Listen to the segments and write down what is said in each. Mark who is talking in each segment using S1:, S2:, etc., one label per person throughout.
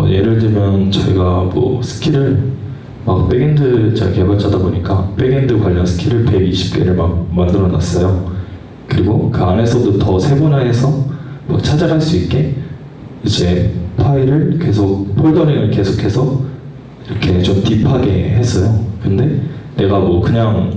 S1: 예를 들면 저희가 뭐 스킬을 막 백엔드 제가 개발자다 보니까 백엔드 관련 스킬을 120개를 막 만들어 놨어요. 그리고 그 안에서도 더 세분화해서 막 찾아갈 수 있게 이제 파일을 계속 폴더링을 계속해서 이렇게 좀 딥하게 했어요. 근데 내가 뭐 그냥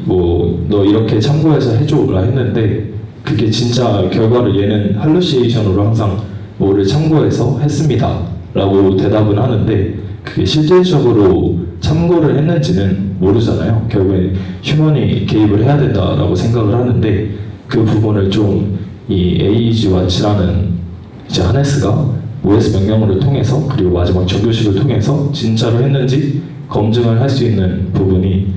S1: 뭐 너 이렇게 참고해서 해줘라 했는데 그게 진짜 결과를 얘는 할루시에이션으로 항상 뭐를 참고해서 했습니다 라고 대답을 하는데 그게 실질적으로 참고를 했는지는 모르잖아요. 결국에 휴먼이 개입을 해야 된다라고 생각을 하는데 그 부분을 좀 이 AEG 와치라는 이제 하네스가 OS 명령어를 통해서 그리고 마지막 정교식을 통해서 진짜로 했는지 검증을 할 수 있는 부분이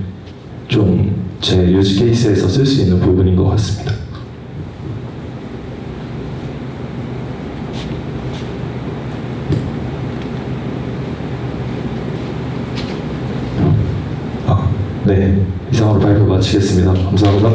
S1: 좀 제 유즈 케이스에서 쓸 수 있는 부분인 것 같습니다. 네, 이상으로 발표 마치겠습니다. 감사합니다.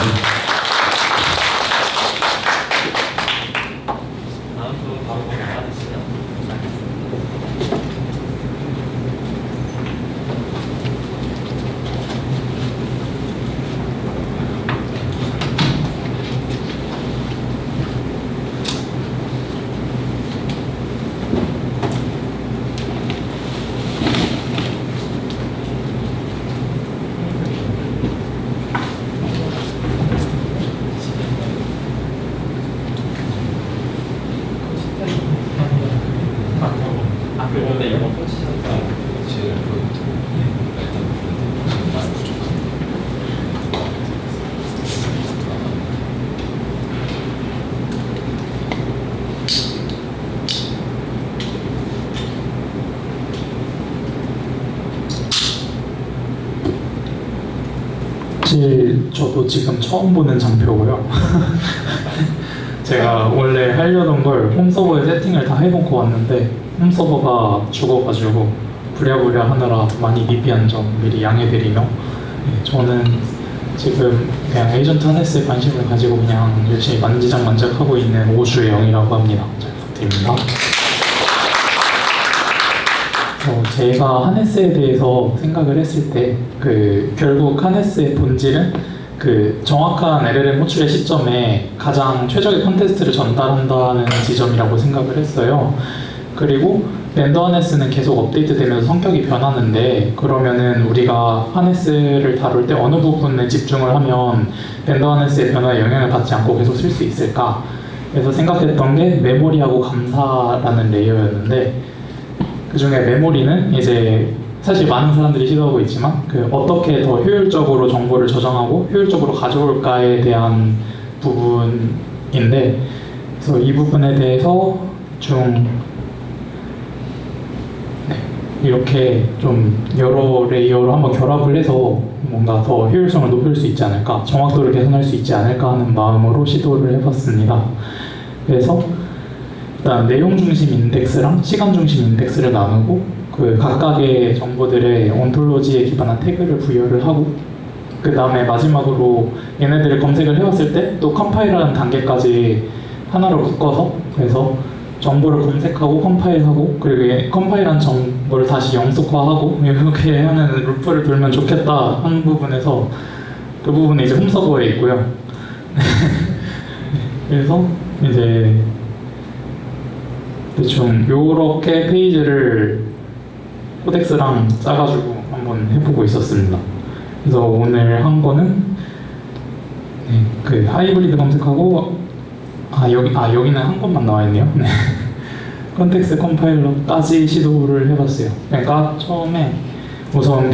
S2: 사실 저도 지금 처음 보는 장표고요. 제가 원래 하려던 걸 홈서버에 세팅을 다 해놓고 왔는데 홈서버가 죽어가지고 부랴부랴 하느라 많이 미비한 점 미리 양해드리며 저는 지금 그냥 에이전트 하네스에 관심을 가지고 그냥 열심히 만지작만작하고 있는 오주의 영이라고 합니다. 잘 부탁드립니다. 제가 하네스에 대해서 생각을 했을 때 결국 하네스의 본질은 정확한 LLM 호출의 시점에 가장 최적의 컨텍스트를 전달한다는 지점이라고 생각을 했어요. 그리고 랜더 하네스는 계속 업데이트되면서 성격이 변하는데 그러면은 우리가 하네스를 다룰 때 어느 부분에 집중을 하면 랜더 하네스의 변화에 영향을 받지 않고 계속 쓸 수 있을까? 그래서 생각했던 게 메모리하고 감사라는 레이어였는데 그 중에 메모리는 이제 사실 많은 사람들이 시도하고 있지만 어떻게 더 효율적으로 정보를 저장하고 효율적으로 가져올까에 대한 부분인데 그래서 이 부분에 대해서 이렇게 좀 여러 레이어로 한번 결합을 해서 뭔가 더 효율성을 높일 수 있지 않을까, 정확도를 개선할 수 있지 않을까 하는 마음으로 시도를 해봤습니다. 그래서 일단 내용 중심 인덱스랑 시간 중심 인덱스를 나누고 각각의 정보들의 온톨로지에 기반한 태그를 부여를 하고 그 다음에 마지막으로 얘네들을 검색을 해왔을 때 또 컴파일하는 단계까지 하나로 묶어서 그래서 정보를 검색하고 컴파일하고 그리고 컴파일한 정보를 다시 영속화하고 이렇게 하는 루프를 돌면 좋겠다 하는 부분에서 그 부분이 이제 홈서버에 있고요. 그래서 이제 대충 요렇게 페이지를 코덱스랑 짜가지고 한번 해보고 있었습니다. 그래서 오늘 한 거는 하이브리드 검색하고 여기는 한 것만 나와 있네요. 컨텍스트 컴파일러까지 시도를 해봤어요. 그러니까 처음에 우선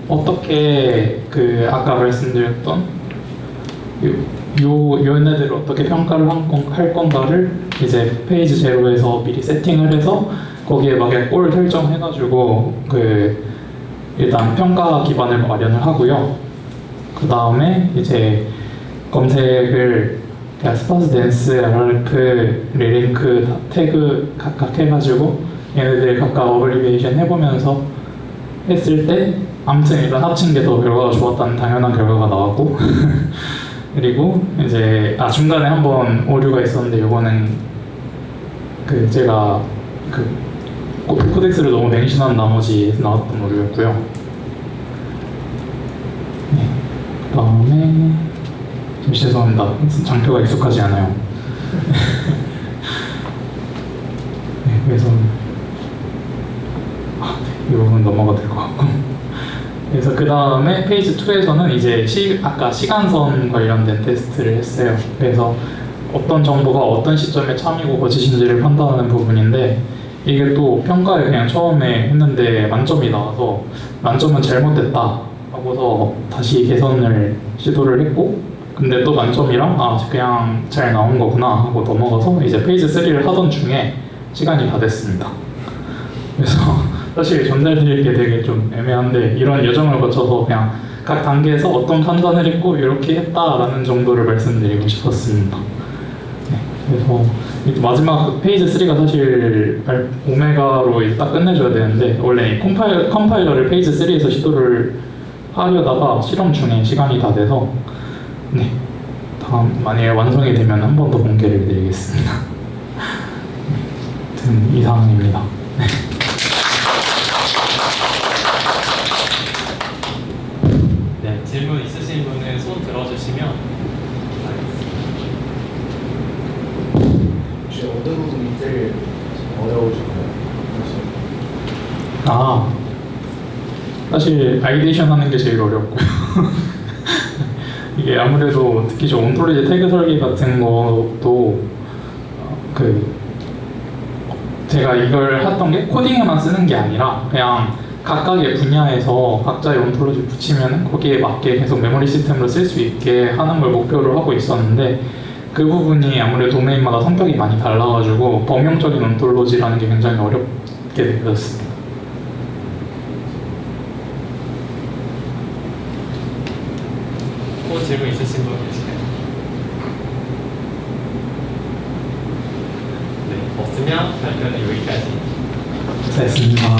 S2: 어떻게 아까 말씀드렸던 얘네들을 어떻게 평가를 할 건가를 이제 페이지 제로에서 미리 세팅을 해서 거기에 맞게 골 설정해가지고 일단 평가 기반을 마련을 하고요. 그 다음에 이제 검색을 스파스 댄스, RRF, 리링크, 태그 각각 해가지고 얘네들 각각 어브리비에이션 해보면서 했을 때 아무튼 일단 합친 게 더 결과가 좋았다는 당연한 결과가 나왔고 그리고 이제 중간에 한번 오류가 있었는데 이거는 제가 그 코덱스를 너무 맹신한 나머지 나왔던 오류였고요. 네. 그다음에 잠시 죄송합니다. 장표가 익숙하지 않아요. 네, 그래서 이 부분 넘어가 될 것 같고. 그래서 그 다음에 페이지 2에서는 이제 아까 시간선 관련된 테스트를 했어요. 그래서 어떤 정보가 어떤 시점에 참이고 거짓인지를 판단하는 부분인데, 이게 또 평가에 그냥 처음에 했는데 만점이 나와서 만점은 잘못됐다 하고서 다시 개선을 시도를 했고, 근데 또 만점이랑 그냥 잘 나온 거구나 하고 넘어가서 이제 페이지 3를 하던 중에 시간이 다 됐습니다. 그래서 사실 전달드릴 게 되게 좀 애매한데, 이런 여정을 거쳐서 그냥 각 단계에서 어떤 판단을 했고 이렇게 했다라는 정도를 말씀드리고 싶었습니다. 네, 그래서 마지막 페이지 3가 사실 오메가로 이제 딱 끝내줘야 되는데, 원래 컴파일러를 페이지 3에서 시도를 하려다가 실험 중에 시간이 다 돼서, 네, 다음 만약에 완성이 되면 한 번 더 공개를 드리겠습니다. 아무튼 이상입니다.
S3: 네, 질문 있으신 분은 손 들어주시면
S4: 혹시 어느 부분이 제일 어려우신가요?
S2: 사실 아이데이션 하는 게 제일 어렵고요. 이게 아무래도 특히 저 온톨로지 태그 설계 같은 것도 제가 이걸 했던 게 코딩에만 쓰는 게 아니라 그냥 각각의 분야에서 각자의 온톨로지 붙이면 거기에 맞게 계속 메모리 시스템으로 쓸 수 있게 하는 걸 목표로 하고 있었는데, 그 부분이 아무래도 도메인마다 성격이 많이 달라가지고 범용적인 온톨로지라는 게 굉장히 어렵게 되었습니다.
S3: 또 질문 있으신 분 계실까요? 네, 없으면 발표는 여기까지.
S2: 됐습니다.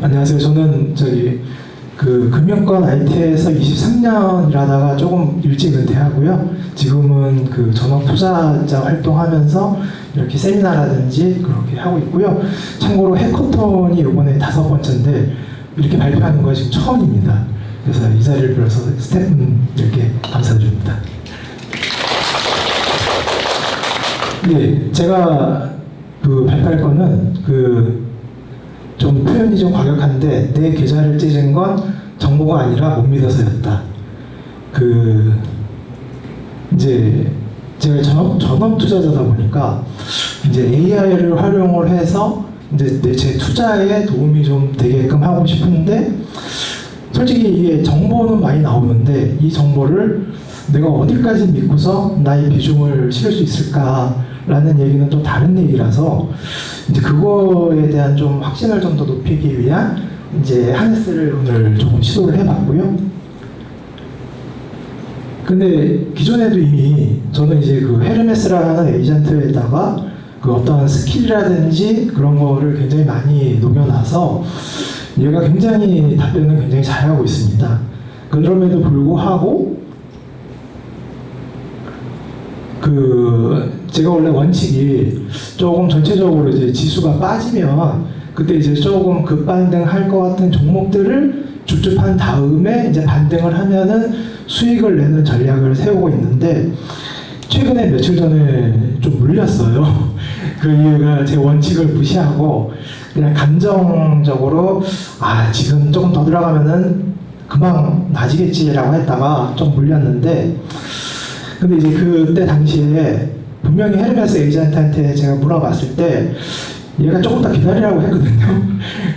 S5: 안녕하세요. 저는 그 금융권 IT에서 23년 일하다가 조금 일찍 은퇴하고요. 지금은 그 전업 투자자 활동하면서 이렇게 세미나라든지 그렇게 하고 있고요. 참고로 해커톤이 이번에 5번째인데 이렇게 발표하는 거 지금 처음입니다. 그래서 이 자리를 빌어서 스태프분들께 감사드립니다. 네, 제가 그 발표할 거는 좀 표현이 좀 과격한데, 내 계좌를 찢은 건 정보가 아니라 못 믿어서였다. 이제 제가 전업 투자자다 보니까 이제 AI를 활용을 해서 이제 제 투자에 도움이 좀 되게끔 하고 싶은데, 솔직히 이게 정보는 많이 나오는데 이 정보를 내가 어디까지 믿고서 나의 비중을 실을 수 있을까라는 얘기는 좀 다른 얘기라서, 이제 그거에 대한 좀 확신을 좀 더 높이기 위한 이제 하네스를 오늘 조금 시도를 해봤고요. 근데 기존에도 이미 저는 이제 그 헤르메스라는 에이전트에다가 그 어떤 스킬이라든지 그런 거를 굉장히 많이 녹여놔서 얘가 굉장히 답변을 굉장히 잘하고 있습니다. 그럼에도 불구하고 제가 원래 원칙이 조금 전체적으로 이제 지수가 빠지면 그때 이제 조금 급반등할 것 같은 종목들을 줍줍한 다음에 이제 반등을 하면은 수익을 내는 전략을 세우고 있는데, 최근에 며칠 전에 좀 물렸어요. 그 이유가 제 원칙을 무시하고 그냥 감정적으로 지금 조금 더 들어가면은 금방 나아지겠지라고 했다가 좀 물렸는데, 근데 이제 그때 당시에 분명히 헤르메스 에이전트한테 제가 물어봤을 때 얘가 조금 더 기다리라고 했거든요.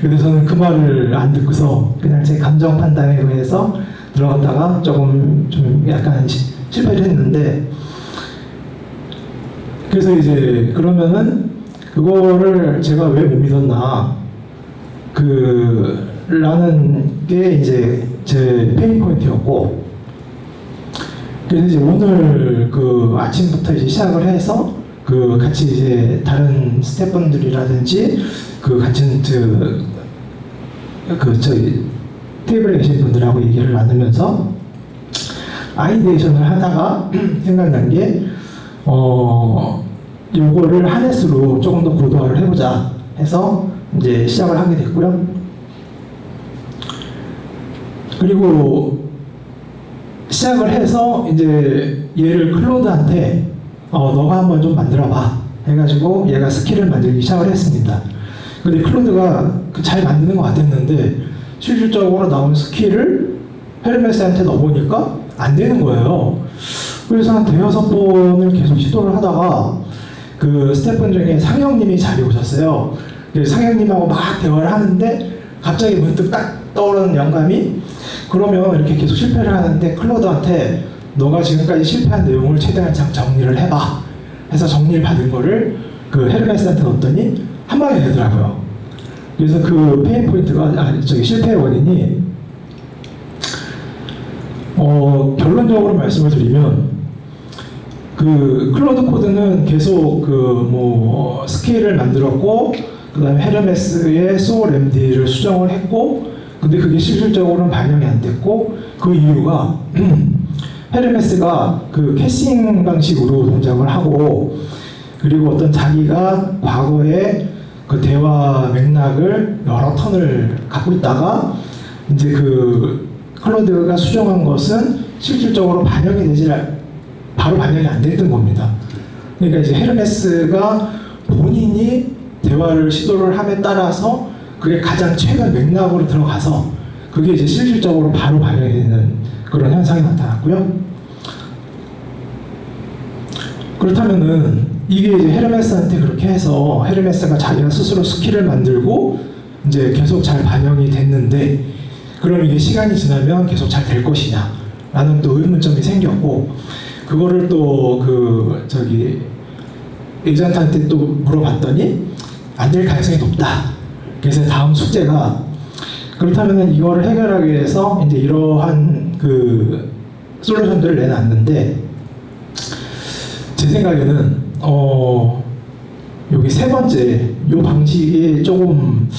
S5: 근데 저는 그 말을 안 듣고서 그냥 제 감정 판단에 의해서 들어갔다가 조금 좀 약간 실패를 했는데, 그래서 이제 그러면은 그거를 제가 왜 못 믿었나 라는 게 이제 제 페인 포인트였고, 그래서 이제 오늘 그 아침부터 이제 시작을 해서 그 같이 이제 다른 스태프분들이라든지 그 같은 저희 테이블에 계신 분들하고 얘기를 나누면서 아이디에이션을 하다가 생각난 게 요거를 하네스로 조금 더 고도화를 해보자 해서 이제 시작을 하게 됐고요. 그리고 시작을 해서 이제 얘를 클로드한테 너가 한번 좀 만들어봐 해가지고 얘가 스킬을 만들기 시작을 했습니다. 근데 클로드가 잘 만드는 것 같았는데 실질적으로 나온 스킬을 헤르메스한테 넣어보니까 안 되는 거예요. 그래서 한 대여섯 번을 계속 시도를 하다가 그 스태프분 중에 상영님이 자리에 오셨어요. 그래서 상영님하고 막 대화를 하는데 갑자기 문득 딱 떠오르는 영감이, 그러면 이렇게 계속 실패를 하는데 클로드한테 너가 지금까지 실패한 내용을 최대한 잘 정리를 해봐 해서 정리를 받은 거를 그 헤르메스한테 넣었더니 한 방에 되더라고요. 그래서 그 페인 포인트가 실패의 원인이 결론적으로 말씀을 드리면 그 클로드 코드는 계속 스케일을 만들었고, 그 다음에 헤르메스의 소울 MD를 수정을 했고, 근데 그게 실질적으로는 반영이 안 됐고, 그 이유가 헤르메스가 그 캐싱 방식으로 동작을 하고, 그리고 어떤 자기가 과거에 그 대화 맥락을 여러 턴을 갖고 있다가 이제 그 클로드가 수정한 것은 실질적으로 바로 반영이 안 됐던 겁니다. 그러니까 이제 헤르메스가 본인이 대화를 시도를 함에 따라서 그게 가장 최근 맥락으로 들어가서 그게 이제 실질적으로 바로 반영이 되는 그런 현상이 나타났고요. 그렇다면은 이게 이제 헤르메스한테 그렇게 해서 헤르메스가 자기가 스스로 스킬을 만들고 이제 계속 잘 반영이 됐는데, 그럼 이게 시간이 지나면 계속 잘 될 것이냐 라는 또 의문점이 생겼고, 그거를 또 에이전트한테 또 물어봤더니 안 될 가능성이 높다. 그래서 다음 숙제가, 그렇다면 이거를 해결하기 위해서 이제 이러한 그 솔루션들을 내놨는데, 제 생각에는 여기 세 번째 이 방식이 조금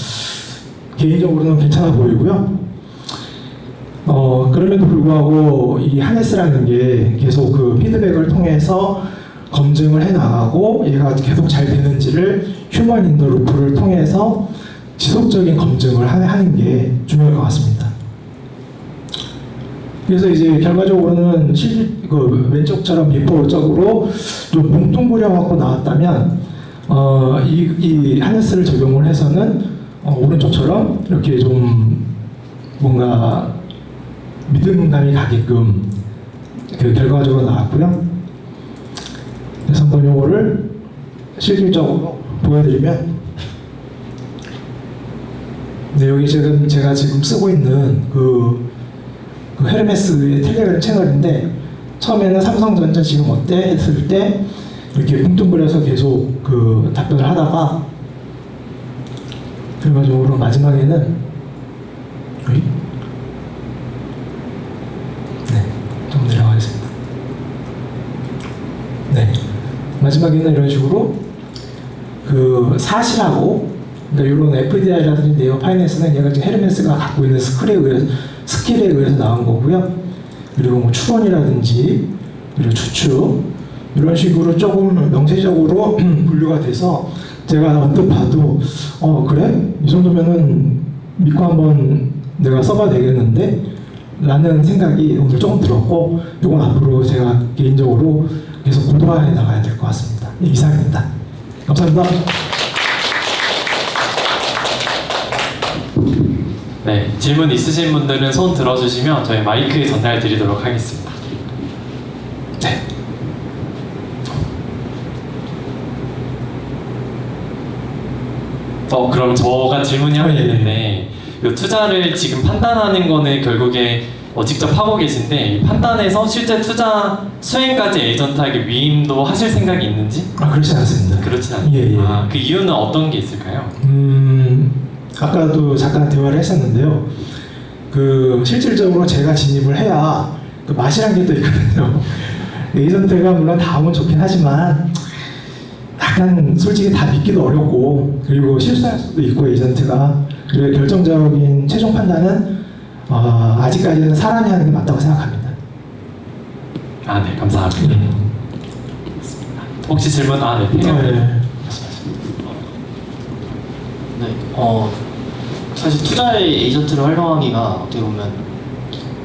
S5: 개인적으로는 괜찮아 보이고요. 그럼에도 불구하고 이 하네스라는 게 계속 그 피드백을 통해서 검증을 해 나가고 얘가 계속 잘 되는지를 휴먼 인더 루프를 통해서 지속적인 검증을 하는 게 중요할 것 같습니다. 그래서 이제 결과적으로는 그 왼쪽처럼 비포적으로 좀 뭉뚱그려 갖고 나왔다면 이 하네스를 적용을 해서는 오른쪽처럼 이렇게 좀 뭔가 믿음감이 가게끔 그 결과적으로 나왔고요. 그래서 한번 요거를 실질적으로 보여드리면, 네, 여기 제가 지금 쓰고 있는 그 헤르메스의 텔레그램 채널인데, 처음에는 삼성전자 지금 어때? 했을 때 이렇게 뭉뚱그려서 계속 그 답변을 하다가 결과적으로 마지막에는 좀 내려가겠습니다. 네, 마지막에는 이런 식으로 그 사실하고, 그러니까 이런 FDI라든지 네오 파이낸스는 얘가 지금 헤르메스가 갖고 있는 스킬에 의해서 나온 거고요. 그리고 뭐 추론이라든지 그리고 추측 이런 식으로 조금 명세적으로 분류가 돼서 제가 언뜻 봐도 그래? 이 정도면은 믿고 한번 내가 써봐도 되겠는데? 라는 생각이 오늘 조금 들었고, 이건 앞으로 제가 개인적으로 계속 고도화해 나가야 될 것 같습니다. 이상입니다. 감사합니다.
S3: 네, 질문 있으신 분들은 손 들어주시면 저희 마이크 전달 드리도록 하겠습니다.
S2: 네.
S3: 그럼 저가 질문이 하나
S2: 예, 예.
S3: 있는데 이 투자를 지금 판단하는 거는 결국에 직접 하고 계신데 이 판단해서 실제 투자 수행까지 에이전트에게 위임도 하실 생각이 있는지?
S5: 그렇지 않습니다.
S3: 그렇진 않아요.
S5: 예, 예.
S3: 그 이유는 어떤 게 있을까요?
S5: 아까도 잠깐 대화를 했었는데요. 그 실질적으로 제가 진입을 해야 그 맛이란 게 또 있거든요. 에이전트가 물론 다 오면 좋긴 하지만 약간 솔직히 다 믿기도 어렵고 그리고 실수할 수도 있고 에이전트가 그리고 결정적인 최종 판단은 아직까지는 사람이 하는 게 맞다고 생각합니다.
S3: 네, 감사합니다. 혹시 질문? 네, 태경.
S5: 네.
S6: 네, 사실 투자의 에이전트를 활용하기가 어떻게 보면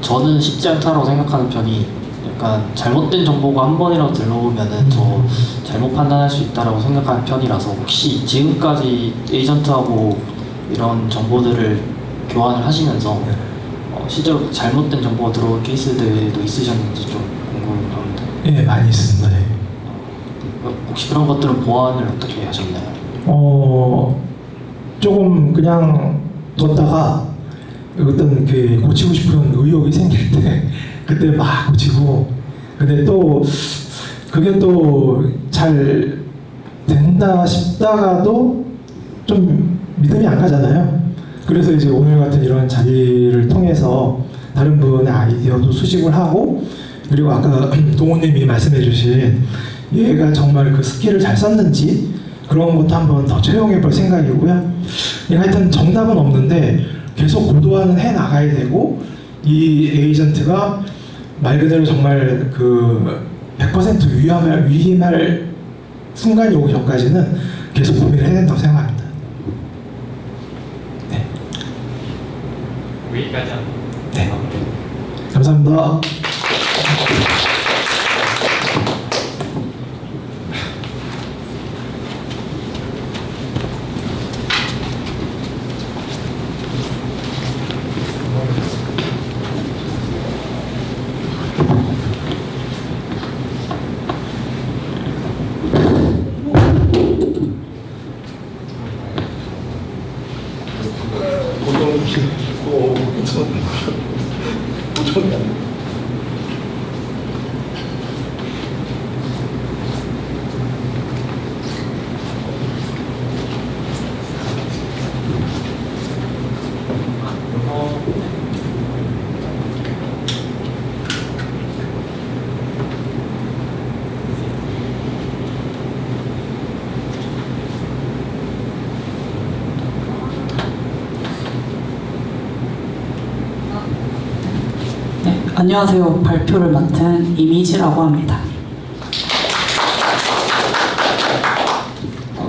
S6: 저는 쉽지 않다고 생각하는 편이 약간 잘못된 정보가 한 번이라도 들러오면은 저 잘못 판단할 수 있다라고 생각하는 편이라서 혹시 지금까지 에이전트하고 이런 정보들을 교환을 하시면서 실제로 잘못된 정보가 들어올 케이스들도 있으셨는지 좀 궁금합니다.
S5: 예, 많이 있습니다. 네.
S6: 혹시 그런 것들은 보완을 어떻게 하셨나요?
S5: 조금 그냥 뒀다가 어떤 그 고치고 싶은 의욕이 생길 때 그때 막 고치고 근데 또 그게 또 잘 된다 싶다가도 좀 믿음이 안 가잖아요. 그래서 이제 오늘 같은 이런 자리를 통해서 다른 분의 아이디어도 수집을 하고 그리고 아까 동호님이 말씀해 주신 얘가 정말 그 스킬을 잘 썼는지 그런 것도 한번 더 채용해 볼 생각이고요. 하여튼 정답은 없는데 계속 고도화는 해 나가야 되고 이 에이전트가 말 그대로 정말 그 100% 위임할 순간이 오기 전까지는 계속 고민을 해야 된다고 생각합니다. 네.
S3: 여기까지 합니다.
S5: 네. 감사합니다.
S7: 안녕하세요. 발표를 맡은 이미지라고 합니다.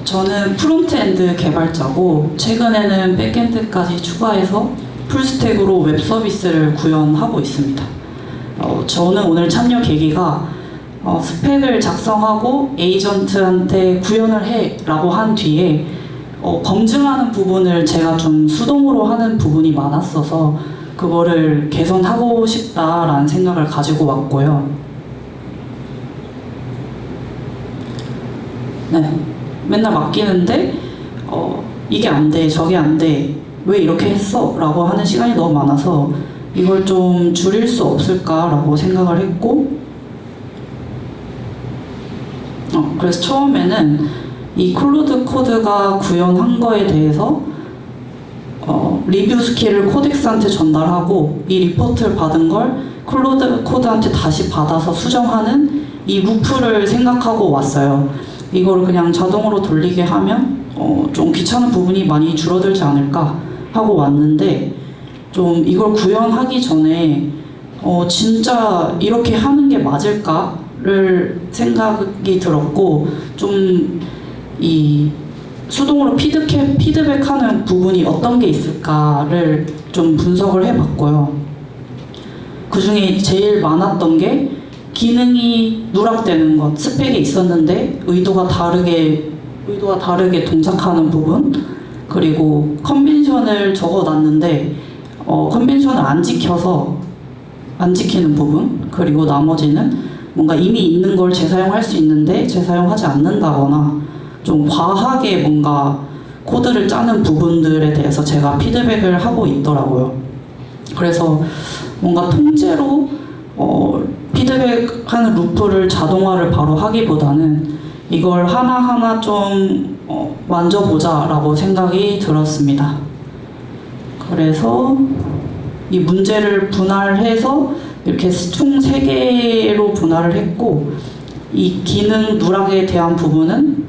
S7: 저는 프론트엔드 개발자고 최근에는 백엔드까지 추가해서 풀스택으로 웹 서비스를 구현하고 있습니다. 저는 오늘 참여 계기가 스펙을 작성하고 에이전트한테 구현을 해 라고 한 뒤에 검증하는 부분을 제가 좀 수동으로 하는 부분이 많았어서 그거를 개선하고 싶다라는 생각을 가지고 왔고요. 네, 맨날 맡기는데 이게 안 돼, 저게 안 돼, 왜 이렇게 했어? 라고 하는 시간이 너무 많아서 이걸 좀 줄일 수 없을까라고 생각을 했고 그래서 처음에는 이 클로드 코드가 구현한 거에 대해서 리뷰 스킬을 코덱스한테 전달하고 이 리포트를 받은 걸 클로드 코드한테 다시 받아서 수정하는 이 루프를 생각하고 왔어요. 이거를 그냥 자동으로 돌리게 하면 좀 귀찮은 부분이 많이 줄어들지 않을까 하고 왔는데 좀 이걸 구현하기 전에 진짜 이렇게 하는 게 맞을까를 생각이 들었고 좀 이 수동으로 피드백하는 부분이 어떤 게 있을까를 좀 분석을 해봤고요. 그 중에 제일 많았던 게 기능이 누락되는 것, 스펙에 있었는데 의도가 다르게 동작하는 부분, 그리고 컨벤션을 적어놨는데 컨벤션을 안 지키는 부분, 그리고 나머지는 뭔가 이미 있는 걸 재사용할 수 있는데 재사용하지 않는다거나 좀 과하게 뭔가 코드를 짜는 부분들에 대해서 제가 피드백을 하고 있더라고요. 그래서 뭔가 통째로 피드백하는 루프를 자동화를 바로 하기보다는 이걸 하나하나 좀 만져보자라고 생각이 들었습니다. 그래서 이 문제를 분할해서 이렇게 총 3개로 분할을 했고, 이 기능 누락에 대한 부분은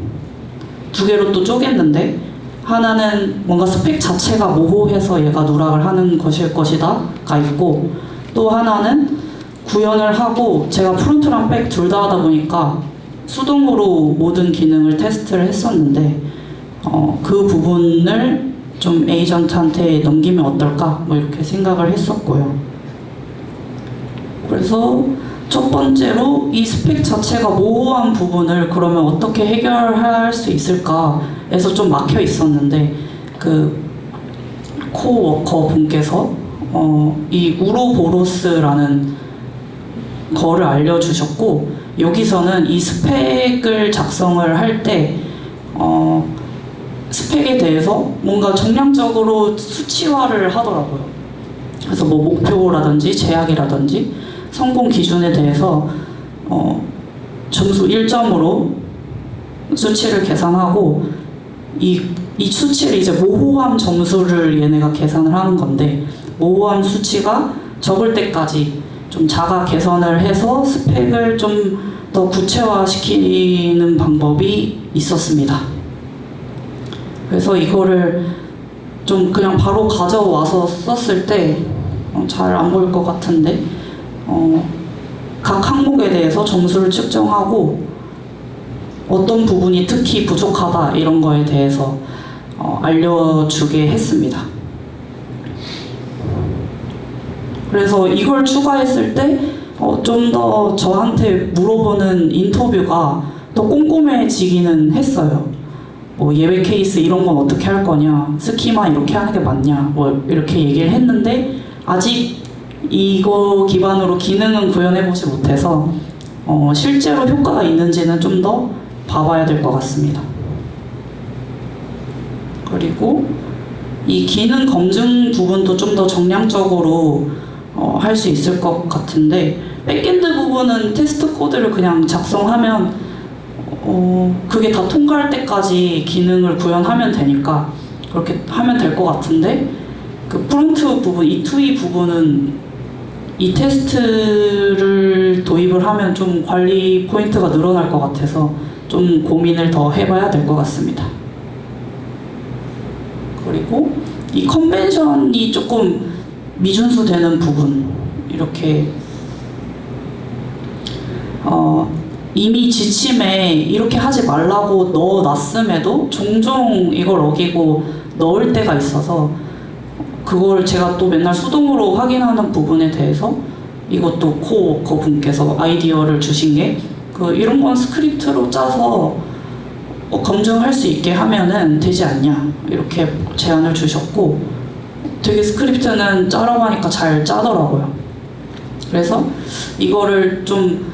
S7: 2개로 또 쪼갰는데, 하나는 뭔가 스펙 자체가 모호해서 얘가 누락을 하는 것일 것이다가 있고, 또 하나는 구현을 하고 제가 프론트랑 백 둘 다 하다 보니까 수동으로 모든 기능을 테스트를 했었는데 그 부분을 좀 에이전트한테 넘기면 어떨까 뭐 이렇게 생각을 했었고요. 그래서 첫 번째로 이 스펙 자체가 모호한 부분을 그러면 어떻게 해결할 수 있을까에서 좀 막혀 있었는데, 그 코워커 분께서 이 우로보로스라는 거를 알려주셨고, 여기서는 이 스펙을 작성을 할 때 스펙에 대해서 뭔가 정량적으로 수치화를 하더라고요. 그래서 뭐 목표라든지 제약이라든지 성공 기준에 대해서 점수 1점으로 수치를 계산하고, 이 수치를 이제 모호함 점수를 얘네가 계산을 하는 건데, 모호함 수치가 적을 때까지 좀 자가 개선을 해서 스펙을 좀 더 구체화시키는 방법이 있었습니다. 그래서 이거를 좀 그냥 바로 가져와서 썼을 때 잘 안 보일 것 같은데 각 항목에 대해서 점수를 측정하고 어떤 부분이 특히 부족하다 이런 거에 대해서 알려주게 했습니다. 그래서 이걸 추가했을 때 좀 더 저한테 물어보는 인터뷰가 더 꼼꼼해지기는 했어요. 뭐 예외 케이스 이런 건 어떻게 할 거냐, 스키마 이렇게 하는 게 맞냐, 뭐 이렇게 얘기를 했는데 아직 이거 기반으로 기능은 구현해보지 못해서 실제로 효과가 있는지는 좀 더 봐봐야 될 것 같습니다. 그리고 이 기능 검증 부분도 좀 더 정량적으로 할 수 있을 것 같은데, 백엔드 부분은 테스트 코드를 그냥 작성하면 그게 다 통과할 때까지 기능을 구현하면 되니까 그렇게 하면 될 것 같은데, 그 프론트 부분, 이 투이 부분은 이 테스트를 도입을 하면 좀 관리 포인트가 늘어날 것 같아서 좀 고민을 더 해봐야 될 것 같습니다. 그리고 이 컨벤션이 조금 미준수되는 부분, 이렇게 이미 지침에 이렇게 하지 말라고 넣어놨음에도 종종 이걸 어기고 넣을 때가 있어서, 그걸 제가 또 맨날 수동으로 확인하는 부분에 대해서 이것도 코워커 분께서 아이디어를 주신 게, 이런 건 스크립트로 짜서 검증할 수 있게 하면은 되지 않냐 이렇게 제안을 주셨고, 되게 스크립트는 짜라고 하니까 잘 짜더라고요. 그래서 이거를 좀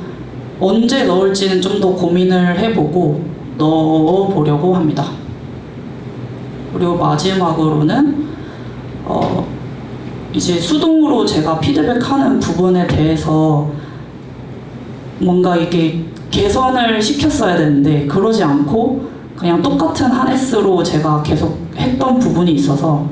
S7: 언제 넣을지는 좀 더 고민을 해보고 넣어보려고 합니다. 그리고 마지막으로는 이제 수동으로 제가 피드백하는 부분에 대해서 뭔가 이게 개선을 시켰어야 되는데 그러지 않고 그냥 똑같은 하네스로 제가 계속 했던 부분이 있어서,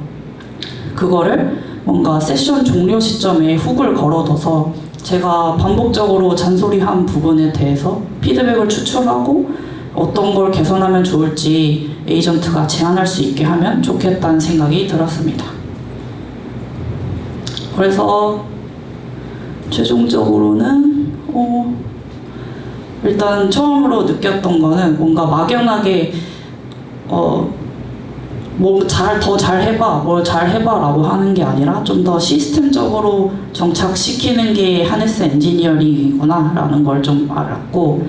S7: 그거를 뭔가 세션 종료 시점에 훅을 걸어둬서 제가 반복적으로 잔소리한 부분에 대해서 피드백을 추출하고 어떤 걸 개선하면 좋을지 에이전트가 제안할 수 있게 하면 좋겠다는 생각이 들었습니다. 그래서 최종적으로는 일단 처음으로 느꼈던 거는 뭔가 막연하게 더 잘 해봐, 뭘 잘 해봐라고 하는 게 아니라 좀 더 시스템적으로 정착시키는 게 하네스 엔지니어링이구나라는 걸 좀 알았고,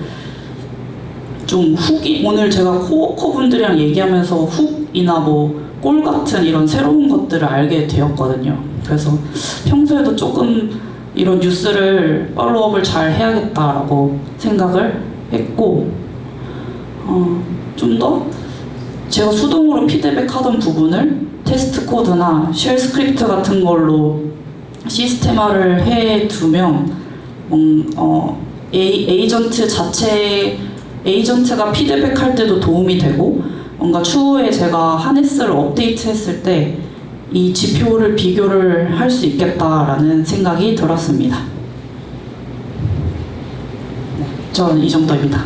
S7: 좀 훅이, 오늘 제가 코워커 분들이랑 얘기하면서 훅이나 뭐 꼴 같은 이런 새로운 것들을 알게 되었거든요. 그래서 평소에도 조금 이런 뉴스를 팔로우업을 잘 해야겠다라고 생각을 했고, 좀 더 제가 수동으로 피드백하던 부분을 테스트 코드나 쉘 스크립트 같은 걸로 시스템화를 해두면 에이전트가 피드백할 때도 도움이 되고, 뭔가 추후에 제가 하네스를 업데이트했을 때 이 지표를 비교를 할 수 있겠다라는 생각이 들었습니다. 네, 저는 이 정도입니다.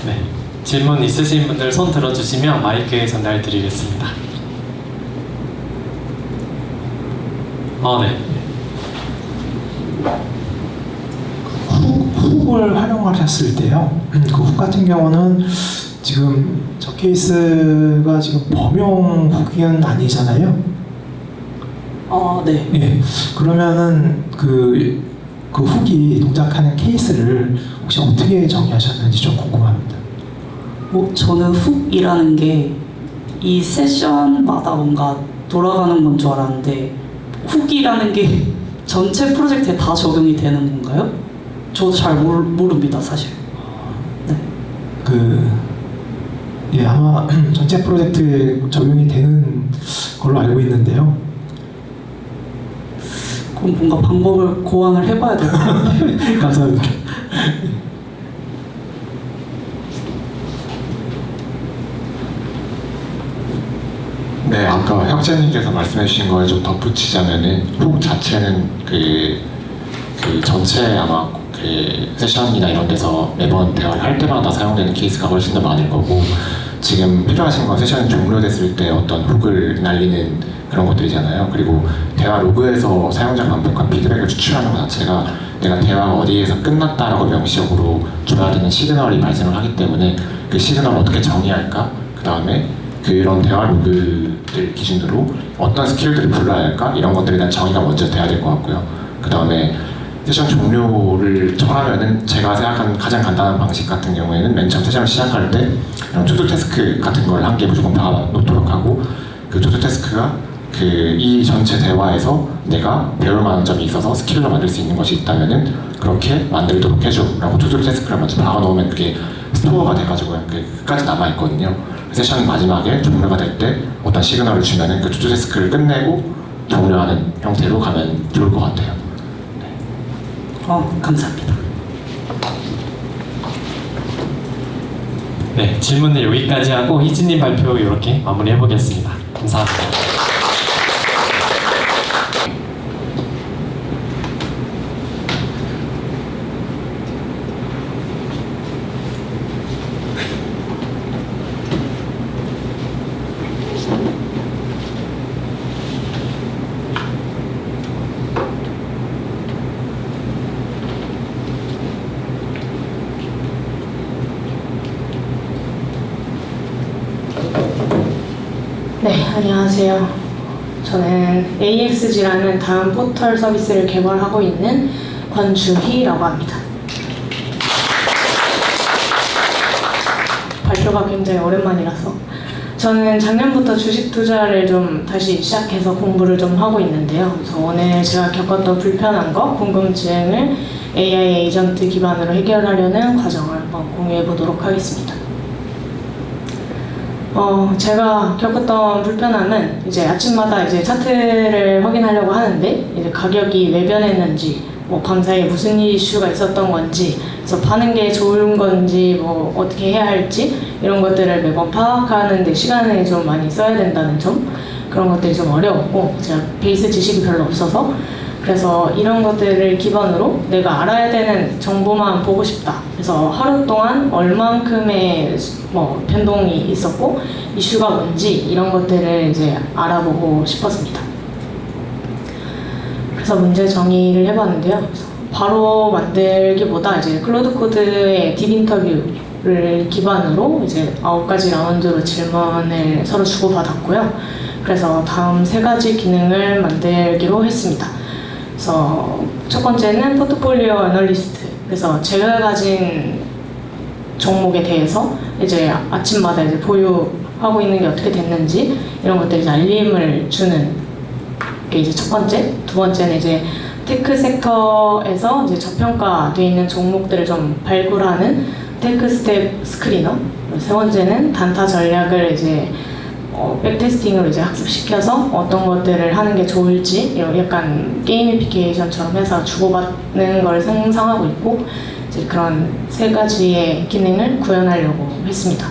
S3: 네, 질문 있으신 분들 손 들어주시면 마이크에 전달 드리겠습니다. 네.
S5: 훅을 활용하셨을 때요. 그 훅 같은 경우는 지금 저 케이스가 지금 범용 훅은 아니잖아요.
S7: 네.
S5: 예. 그러면은 그 훅이 동작하는 케이스를 혹시 어떻게 정의하셨는지 좀 궁금합니다.
S7: 저는 훅이라는 게 이 세션마다 뭔가 돌아가는 건 줄 알았는데, 훅이라는 게 전체 프로젝트에 다 적용이 되는 건가요? 저도 잘 모릅니다, 사실. 네.
S5: 예, 아마 전체 프로젝트에 적용이 되는 걸로 알고 있는데요.
S7: 그럼 뭔가 방법을 고안을 해봐야 될 것 같아요.
S5: 감사합니다.
S8: 네, 아까 혁재님께서 말씀해 주신 거에 좀 덧붙이자면은 훅 자체는 그 전체 아마 그 세션이나 이런 데서 매번 대화를 할 때마다 사용되는 케이스가 훨씬 더 많을 거고, 지금 필요하신 건 세션이 종료됐을 때 어떤 훅을 날리는 그런 것들이잖아요. 그리고 대화 로그에서 사용자 반복한 피드백을 추출하는 것 자체가 내가 대화가 어디에서 끝났다라고 명시적으로 줘야 되는 시그널이 발생을 하기 때문에 그 시그널을 어떻게 정의할까? 그 다음에 그런 대화 로그들 기준으로 어떤 스킬들을 불러야 할까? 이런 것들에 대한 정의가 먼저 돼야 될 것 같고요. 그 다음에 세션 종료를 정하면은 제가 생각하는 가장 간단한 방식 같은 경우에는 맨 처음 세션을 시작할 때 이런 투두 태스크 같은 걸 한 개 무조건 박아놓도록 하고, 그 투두 태스크가 이 전체 대화에서 내가 배울 만한 점이 있어서 스킬로 만들 수 있는 것이 있다면은 그렇게 만들도록 해줘라고 투두 태스크를 먼저 박아놓으면 그게 스토어가 돼가지고 끝까지 남아있거든요. 세션 마지막에 종료가 될 때 어떤 시그널을 주면은 그 투두 태스크를 끝내고 종료하는 형태로 가면 좋을 것 같아요.
S7: 감사합니다.
S3: 네, 질문을 여기까지 하고 희진님 발표 이렇게 마무리해 보겠습니다. 감사합니다.
S9: 네, 안녕하세요. 저는 AXG라는 다음 포털 서비스를 개발하고 있는 권주희라고 합니다. 발표가 굉장히 오랜만이라서. 저는 작년부터 주식 투자를 좀 다시 시작해서 공부를 좀 하고 있는데요. 그래서 오늘 제가 겪었던 불편한 거, 궁금증을 AI 에이전트 기반으로 해결하려는 과정을 한번 공유해 보도록 하겠습니다. 제가 겪었던 불편함은 이제 아침마다 이제 차트를 확인하려고 하는데 이제 가격이 왜 변했는지, 밤사이에 무슨 이슈가 있었던 건지, 그래서 파는 게 좋은 건지, 어떻게 해야 할지 이런 것들을 매번 파악하는 데 시간을 좀 많이 써야 된다는 점, 그런 것들이 좀 어려웠고, 제가 베이스 지식이 별로 없어서 그래서 이런 것들을 기반으로 내가 알아야 되는 정보만 보고 싶다. 그래서 하루 동안 얼만큼의 변동이 있었고 이슈가 뭔지 이런 것들을 이제 알아보고 싶었습니다. 그래서 문제 정의를 해봤는데요. 바로 만들기보다 이제 클로드 코드의 딥 인터뷰를 기반으로 이제 9가지 라운드로 질문을 서로 주고받았고요. 그래서 다음 3가지 기능을 만들기로 했습니다. 그래서 첫 번째는 포트폴리오 애널리스트. 그래서 제가 가진 종목에 대해서 이제 아침마다 이제 하고 있는 게 어떻게 됐는지 이런 것들 이제 알림을 주는 게 이제 첫 번째. 두 번째는 이제 테크 섹터에서 이제 저평가되어 있는 종목들을 좀 발굴하는 테크 스텝 스크리너. 세 번째는 단타 전략을 이제 백테스팅으로 이제 학습시켜서 어떤 것들을 하는 게 좋을지 이런 약간 게이미피케이션처럼 해서 주고받는 걸 상상하고 있고 이제 그런 세 가지의 기능을 구현하려고 했습니다.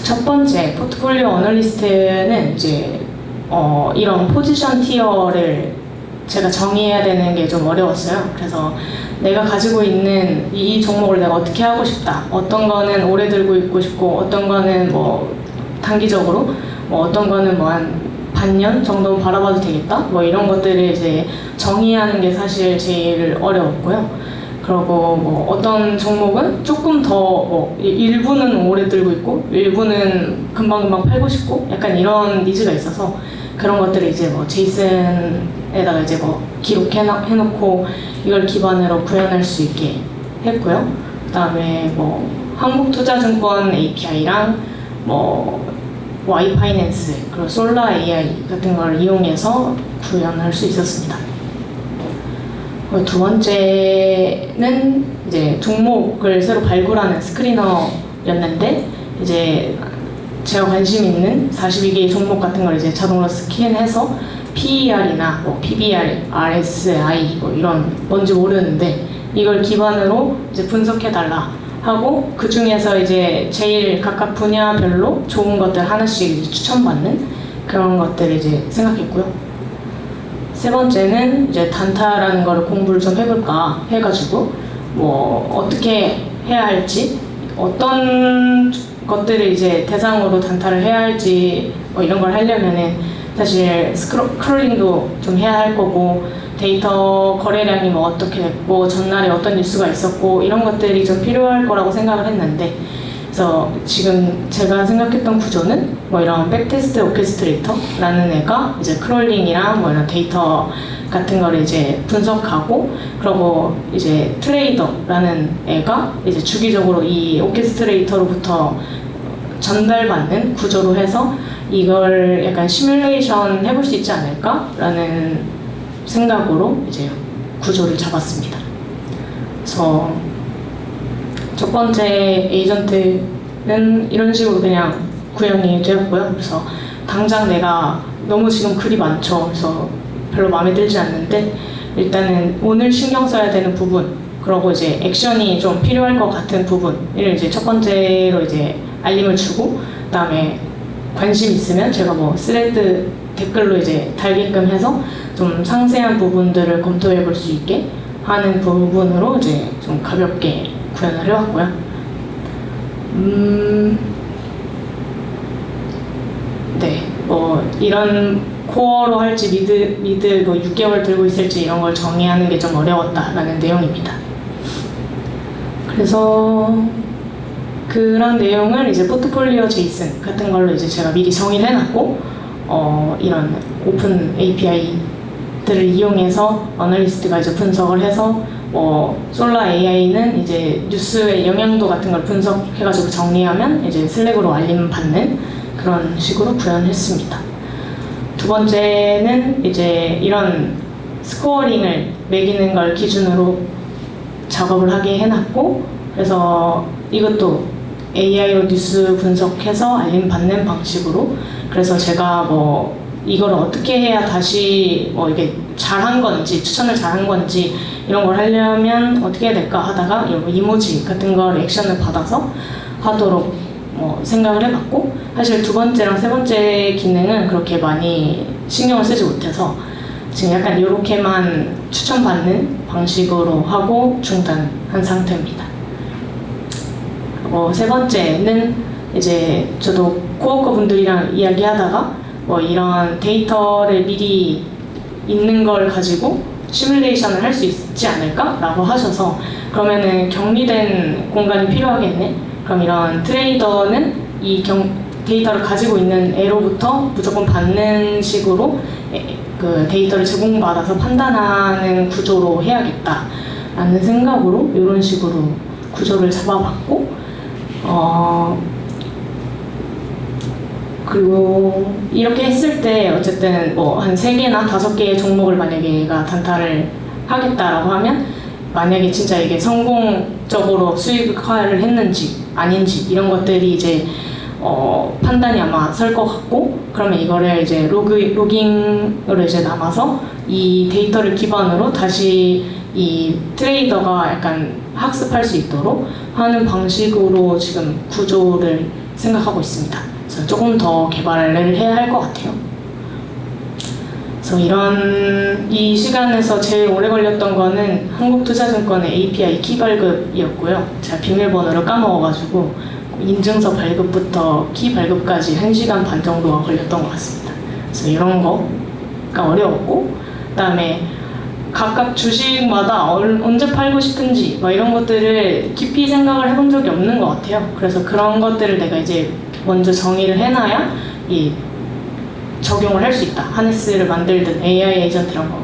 S9: 첫 번째 포트폴리오 어널리스트는 이제 이런 포지션 티어를 제가 정의해야 되는 게 좀 어려웠어요. 그래서 내가 가지고 있는 이 종목을 내가 어떻게 하고 싶다. 어떤 거는 오래 들고 있고 싶고 어떤 거는 뭐 단기적으로 뭐 어떤 거는 뭐 한 반년 정도 바라봐도 되겠다. 뭐 이런 것들을 이제 정의하는 게 사실 제일 어려웠고요. 그리고 뭐 어떤 종목은 조금 더 뭐 일부는 오래 들고 있고 일부는 금방금방 팔고 싶고 약간 이런 니즈가 있어서 그런 것들을 이제 뭐 제이슨에다가 이제 뭐 기록해놓고 이걸 기반으로 구현할 수 있게 했고요. 그다음에 뭐 한국투자증권 API랑 뭐 Y파이낸스 그리고 솔라 AI 같은 걸 이용해서 구현할 수 있었습니다. 두 번째는 이제 종목을 새로 발굴하는 스크리너였는데 이제 제가 관심 있는 42개의 종목 같은 걸 이제 자동으로 스캔해서 PER이나 뭐 PBR, RSI 뭐 이런 뭔지 모르는데 이걸 기반으로 이제 분석해달라 하고 그 중에서 이제 제일 각각 분야별로 좋은 것들 하나씩 이제 추천받는 그런 것들을 이제 생각했고요. 세 번째는 이제 단타라는 거를 공부를 좀 해볼까 해가지고 뭐 어떻게 해야 할지 어떤 것들을 이제 대상으로 단타를 해야 할지 뭐 이런 걸 하려면은 사실 스크롤링도 좀 해야 할 거고 데이터 거래량이 뭐 어떻게 됐고 전날에 어떤 뉴스가 있었고 이런 것들이 좀 필요할 거라고 생각을 했는데 그래서 지금 제가 생각했던 구조는 뭐 이런 백테스트 오케스트레이터라는 애가 이제 크롤링이랑 뭐 이런 데이터 같은 거를 이제 분석하고 그리고 이제 트레이더라는 애가 이제 주기적으로 이 오케스트레이터로부터 전달받는 구조로 해서 이걸 약간 시뮬레이션 해볼 수 있지 않을까라는 생각으로 이제 구조를 잡았습니다. 그래서 첫 번째 에이전트는 이런 식으로 그냥 구현이 되었고요. 그래서 당장 내가 너무 지금 글이 많죠. 그래서 별로 마음에 들지 않는데 일단은 오늘 신경 써야 되는 부분 그리고 이제 액션이 좀 필요할 것 같은 부분을 이제 첫 번째로 이제 알림을 주고 그다음에 관심 있으면 제가 뭐 스레드 댓글로 이제 달게끔 해서 좀 상세한 부분들을 검토해 볼 수 있게 하는 부분으로 이제 좀 가볍게 구현을 해왔고요. 네, 뭐 이런 코어로 할지 미드 뭐 6개월 들고 있을지 이런 걸 정의하는 게 좀 어려웠다라는 내용입니다. 그래서 그런 내용을 이제 포트폴리오 제이슨 같은 걸로 이제 제가 미리 정의를 해놨고 이런 오픈 API들을 이용해서 어널리스트가 이제 분석을 해서 뭐 솔라 AI는 이제 뉴스의 영향도 같은 걸 분석해가지고 정리하면 이제 슬랙으로 알림 받는 그런 식으로 구현했습니다. 두 번째는 이제 이런 스코어링을 매기는 걸 기준으로 작업을 하게 해놨고 그래서 이것도 AI로 뉴스 분석해서 알림 받는 방식으로 그래서 제가 뭐 이걸 어떻게 해야 다시 뭐 이게 잘한 건지 추천을 잘한 건지 이런 걸 하려면 어떻게 해야 될까 하다가 이런 이모지 같은 걸 액션을 받아서 하도록 생각을 해봤고 사실 두 번째랑 세 번째 기능은 그렇게 많이 신경을 쓰지 못해서 지금 약간 이렇게만 추천받는 방식으로 하고 중단한 상태입니다. 세 번째는 이제 저도 코어커 분들이랑 이야기하다가 뭐 이런 데이터를 미리 있는 걸 가지고 시뮬레이션을 할 수 있지 않을까라고 하셔서 그러면은 격리된 공간이 필요하겠네. 그럼 이런 트레이더는 이 데이터를 가지고 있는 애로부터 무조건 받는 식으로 그 데이터를 제공받아서 판단하는 구조로 해야겠다라는 생각으로 이런 식으로 구조를 잡아봤고 그리고 이렇게 했을 때 어쨌든 뭐 한 3개나 5개의 종목을 만약에 얘가 단타를 하겠다라고 하면 만약에 진짜 이게 성공적으로 수익화를 했는지 아닌지 이런 것들이 이제 판단이 아마 설 것 같고, 그러면 이거를 이제 로깅으로 이제 남아서 이 데이터를 기반으로 다시 이 트레이더가 약간 학습할 수 있도록 하는 방식으로 지금 구조를 생각하고 있습니다. 그래서 조금 더 개발을 해야 할 것 같아요. 그래서 이 시간에서 제일 오래 걸렸던 거는 한국투자증권의 API 키 발급이었고요. 제가 비밀번호를 까먹어가지고 인증서 발급부터 키 발급까지 1시간 반 정도가 걸렸던 것 같습니다. 그래서 이런 거가 어려웠고, 그다음에 각각 주식마다 언제 팔고 싶은지 뭐 이런 것들을 깊이 생각을 해본 적이 없는 것 같아요. 그래서 그런 것들을 내가 이제 먼저 정의를 해놔야 이 적용을 할 수 있다. 하네스를 만들든 AI 에이전트랑 뭐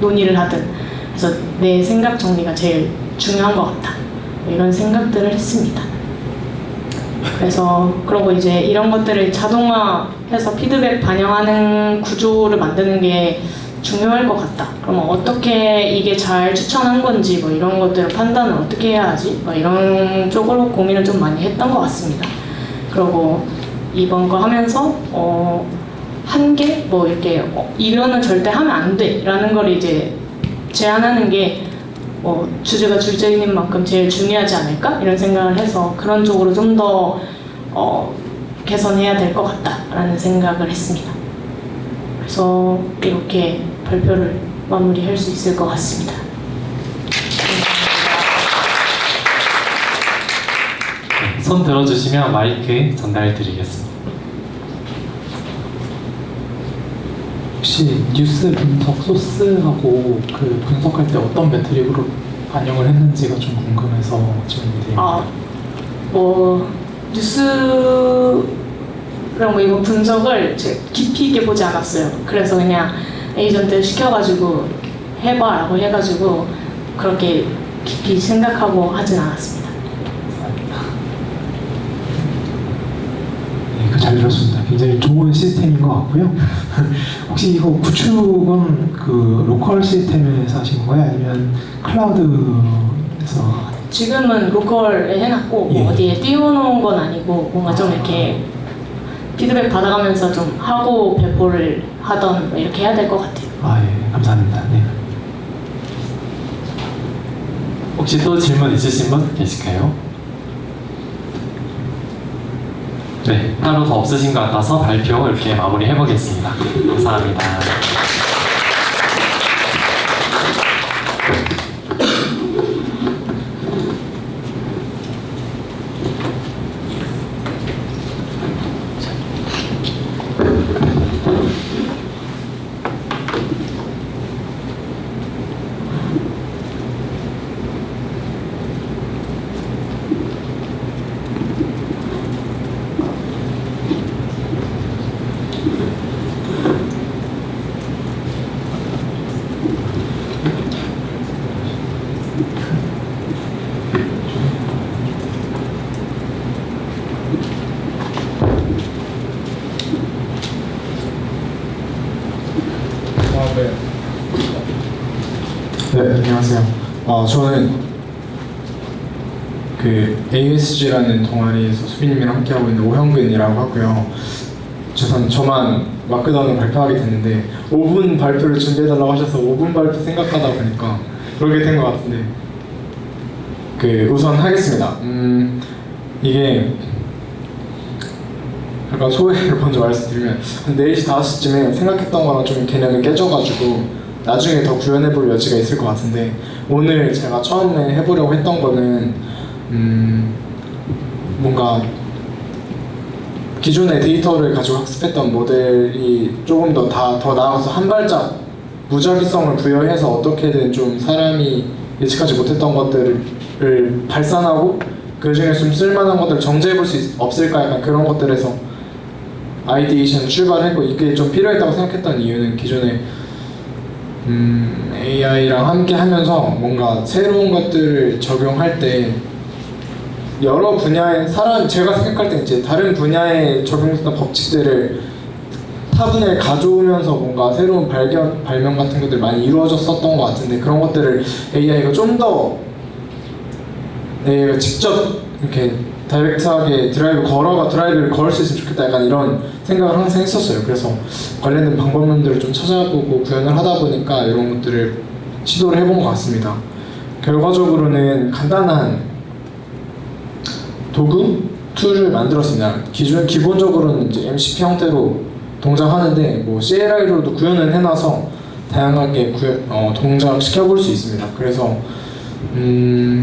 S9: 논의를 하든. 그래서 내 생각 정리가 제일 중요한 것 같다. 이런 생각들을 했습니다. 그래서 그러고 이제 이런 것들을 자동화해서 피드백 반영하는 구조를 만드는 게 중요할 것 같다. 그러면 어떻게 이게 잘 추천한 건지 뭐 이런 것들을 판단을 어떻게 해야 하지? 뭐 이런 쪽으로 고민을 좀 많이 했던 것 같습니다. 그리고 이번 거 하면서 한계 뭐 이렇게 이거는 절대 하면 안 돼라는 걸 이제 제안하는 게 주제가 줄제이인 만큼 제일 중요하지 않을까 이런 생각을 해서 그런 쪽으로 좀 더 개선해야 될 것 같다라는 생각을 했습니다. 그래서 이렇게 발표를 마무리할 수 있을 것 같습니다.
S3: 손 들어주시면 마이크 전달드리겠습니다.
S2: 혹시 뉴스 분석 소스하고 그 분석할 때 어떤 매트릭으로 반영을 했는지가 좀 궁금해서 질문드립니다.
S9: 뉴스랑 뭐 이거 분석을 제가 깊이 있게 보지 않았어요. 그래서 그냥 에이전트 시켜가지고 해봐라고 해가지고 그렇게 깊이 생각하고 하진 않았습니다.
S5: 네, 잘 들었습니다. 굉장히 좋은 시스템인 것 같고요. 혹시 이거 구축은 그 로컬 시스템에서 하신 거예요? 아니면 클라우드에서?
S9: 지금은 로컬에 해놨고
S5: 예.
S9: 어디에 띄워놓은 건 아니고 뭔가 좀 이렇게 피드백 받아가면서 좀 하고 배포를 하던 뭐 이렇게 해야 될 것 같아요.
S5: 예, 감사합니다. 네.
S3: 혹시 또 질문 있으신 분 계실까요? 네, 따로 더 없으신 것 같아서 발표 이렇게 마무리 해보겠습니다. 감사합니다.
S10: 네, 안녕하세요. 저는 그 ASG라는 동아리에서 수빈님이랑 함께하고 있는 오형근이라고 하고요. 저만 마크다운을 발표하게 됐는데 5분 발표를 준비해달라고 하셔서 5분 발표 생각하다 보니까 그렇게 된 것 같은데 우선 하겠습니다. 이게 약간 소회를 먼저 말씀드리면 한 4시, 5시쯤에 생각했던 거랑 좀 개념이 깨져가지고 나중에 더 구현해볼 여지가 있을 것 같은데 오늘 제가 처음에 해보려고 했던 거는 뭔가 기존의 데이터를 가지고 학습했던 모델이 조금 더 나아가서 한 발짝 무작위성을 부여해서 어떻게든 좀 사람이 예측하지 못했던 것들을 발산하고 그 중에 좀 쓸만한 것들을 정제해볼 수 없을까 약간 그런 것들에서 아이디에이션 출발했고 이게 좀 필요했다고 생각했던 이유는 기존에 AI랑 함께 하면서 뭔가 새로운 것들을 적용할 때 여러 분야의 제가 생각할 때 이제 다른 분야에 적용됐던 법칙들을 타 분야에 가져오면서 뭔가 새로운 발명 같은 것들 많이 이루어졌었던 것 같은데 그런 것들을 AI가 좀 더 직접 이렇게 다이렉트하게 드라이브를 걸 수 있으면 좋겠다 약간 이런 생각을 항상 했었어요. 그래서 관련된 방법론들을 좀 찾아보고 구현을 하다 보니까 이런 것들을 시도를 해본 것 같습니다. 결과적으로는 간단한 도구 툴을 만들었습니다. 기본적으로는 이제 MCP 형태로 동작하는데 뭐 CLI로도 구현을 해놔서 다양하게 동작시켜볼 수 있습니다. 그래서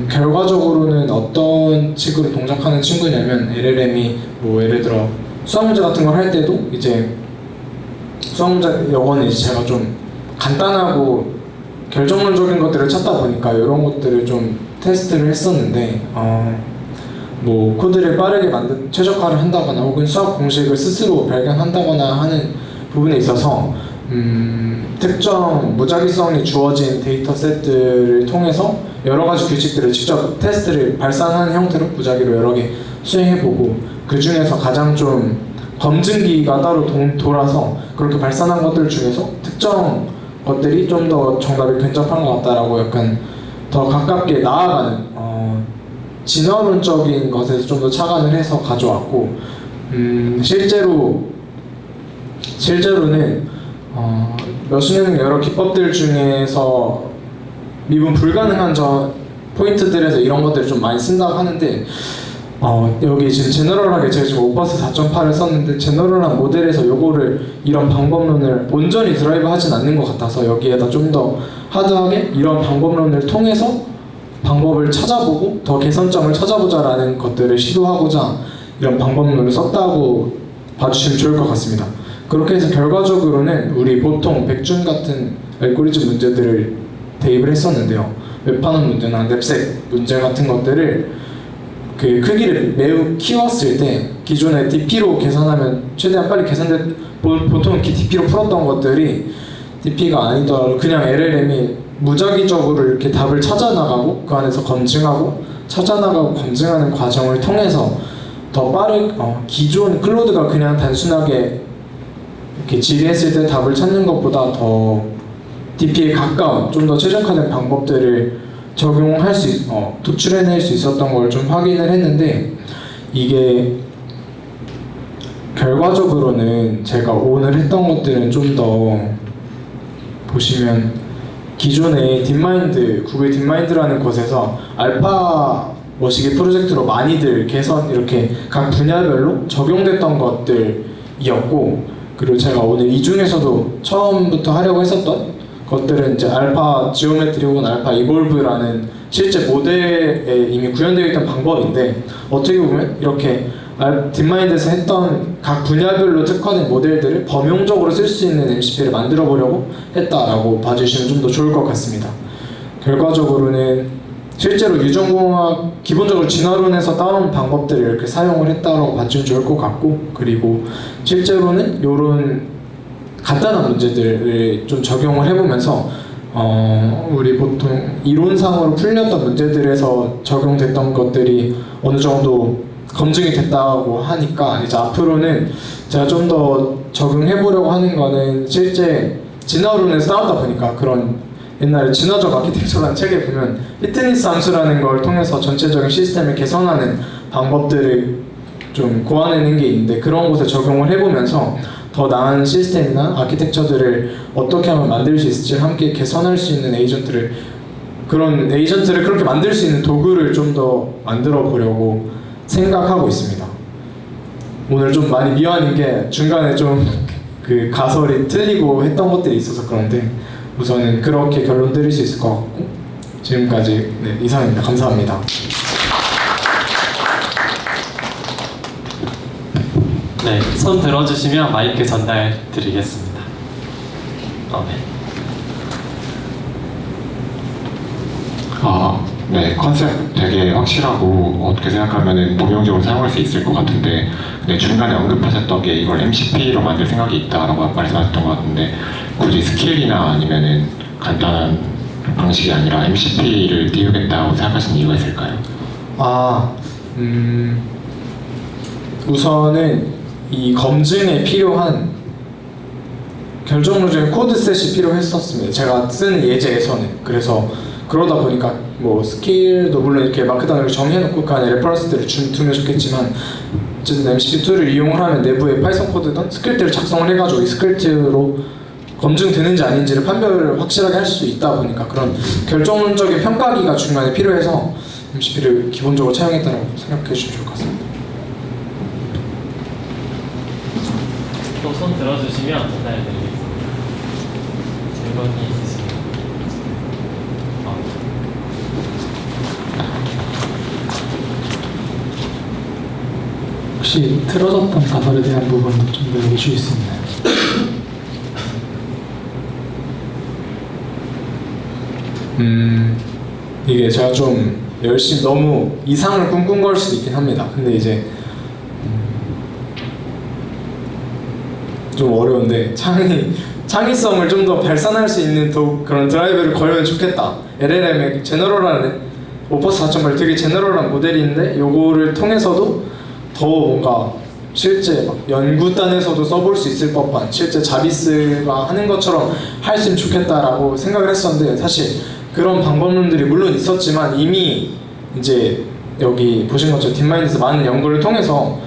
S10: 결과적으로는 어떤 식으로 동작하는 친구냐면 LLM이 뭐 예를 들어 수학 문제 같은 걸 할 때도 이제 수학 문제 요거는 이제 제가 좀 간단하고 결정론적인 것들을 찾다 보니까 이런 것들을 좀 테스트를 했었는데 뭐 코드를 빠르게 최적화를 한다거나 혹은 수학 공식을 스스로 발견한다거나 하는 부분에 있어서 특정 무작위성이 주어진 데이터 셋들을 통해서 여러 가지 규칙들을 직접 테스트를 발산하는 형태로 무작위로 여러 개 수행해보고 그 중에서 가장 좀 검증기가 따로 돌아서 그렇게 발산한 것들 중에서 특정 것들이 좀 더 정답이 근접한 것 같다라고 약간 더 가깝게 나아가는 진화론적인 것에서 좀 더 착안을 해서 가져왔고 실제로는 머신러닝 여러 기법들 중에서 미분 불가능한 포인트들에서 이런 것들을 좀 많이 쓴다고 하는데 여기 지금 제너럴하게 제가 지금 오버스 4.8을 썼는데 제너럴한 모델에서 이런 방법론을 온전히 드라이브 하진 않는 것 같아서 여기에다 좀 더 하드하게 이런 방법론을 통해서 방법을 찾아보고 더 개선점을 찾아보자라는 것들을 시도하고자 이런 방법론을 썼다고 봐주시면 좋을 것 같습니다. 그렇게 해서 결과적으로는 우리 보통 백준 같은 알고리즘 문제들을 대입을 했었는데요. 웹판원 문제나 냅색 문제 같은 것들을 그 크기를 매우 키웠을 때 기존의 DP로 계산하면 최대한 빨리 보통 DP로 풀었던 것들이 DP가 아니더라도 그냥 LLM이 무작위적으로 이렇게 답을 찾아나가고 그 안에서 검증하고 찾아나가고 검증하는 과정을 통해서 더 기존 클로드가 그냥 단순하게 이렇게 질의했을 때 답을 찾는 것보다 더 DP에 가까운 좀 더 최적화된 방법들을 도출해낼 수 있었던 걸 좀 확인을 했는데 이게 결과적으로는 제가 오늘 했던 것들은 좀 더 보시면 기존의 구글 딥마인드라는 곳에서 알파 머시기 프로젝트로 많이들 이렇게 각 분야별로 적용됐던 것들이었고 그리고 제가 오늘 이 중에서도 처음부터 하려고 했었던 것들은 이제 알파 지오메트리 혹은 알파 이볼브라는 실제 모델에 이미 구현되어 있던 방법인데 어떻게 보면 이렇게 딥마인드에서 했던 각 분야별로 특화된 모델들을 범용적으로 쓸 수 있는 MCP를 만들어 보려고 했다라고 봐주시면 좀 더 좋을 것 같습니다. 결과적으로는 실제로 유전공학 기본적으로 진화론에서 따온 방법들을 이렇게 사용을 했다라고 봐주면 좋을 것 같고 그리고 실제로는 이런 간단한 문제들을 좀 적용을 해보면서 우리 보통 이론상으로 풀렸던 문제들에서 적용됐던 것들이 어느 정도 검증이 됐다고 하니까 이제 앞으로는 제가 좀 더 적용해보려고 하는 거는 실제 진화론에서 따오다 보니까 그런 옛날에 진화적 아키텍처라는 책에 보면 피트니스 함수라는 걸 통해서 전체적인 시스템을 개선하는 방법들을 좀 고안해낸 게 있는데 그런 곳에 적용을 해보면서 더 나은 시스템이나 아키텍처들을 어떻게 하면 만들 수 있을지 함께 개선할 수 있는 그런 에이전트를 그렇게 만들 수 있는 도구를 좀 더 만들어 보려고 생각하고 있습니다. 오늘 좀 많이 미안한 게 중간에 좀 그 가설이 틀리고 했던 것들이 있어서 그런데 우선은 그렇게 결론 드릴 수 있을 것 같고 지금까지 이상입니다. 감사합니다.
S3: 네, 손 들어주시면 마이크 전달 드리겠습니다.
S8: 네, 컨셉 되게 확실하고 어떻게 생각하면 범용적으로 사용할 수 있을 것 같은데 근데 중간에 언급하셨던 게 이걸 MCP로 만들 생각이 있다라고 말씀하셨던 것 같은데 굳이 스킬이나 아니면은 간단한 방식이 아니라 MCP를 띄우겠다고 생각하시는 이유가 있을까요?
S10: 우선은 이 검증에 필요한 결정론적인 코드셋이 필요했었습니다. 제가 쓰는 예제에서는. 그래서 그러다 보니까 뭐 스킬도 물론 이렇게 마크다운을 정해놓고 그 안에 레퍼런스들을 두면 좋겠지만 어쨌든 MCP2를 이용을 하면 내부에 파이썬 코드든 스크립트를 작성을 해가지고 이 스크립트로 검증되는지 아닌지를 판별을 확실하게 할 수 있다 보니까 그런 결정론적인 평가기가 중간에 필요해서 MCP를 기본적으로 차용했다고 생각해 주시면 좋을 것 같습니다.
S3: 또 손 들어주시면 전달해드리겠습니다. 질문이 있으시면.
S2: 혹시 틀어졌던 가설에 대한 부분도 좀 더 얘기해 주실 수 있나요?
S10: 이게 제가 좀 열심히 너무 이상을 꿈꾼 수도 있긴 합니다. 근데 이제 좀 어려운데 창의성을 좀 더 발산할 수 있는 그런 드라이브를 걸면 좋겠다. LLM의 제너럴한 오퍼스 4.8 되게 제너럴한 모델인데 요거를 통해서도 더 뭔가 실제 막 연구단에서도 써볼 수 있을 법한 실제 자비스가 하는 것처럼 할 수 있으면 좋겠다라고 생각을 했었는데 사실 그런 방법론들이 물론 있었지만 이미 이제 여기 보신 것처럼 딥마인드에서 많은 연구를 통해서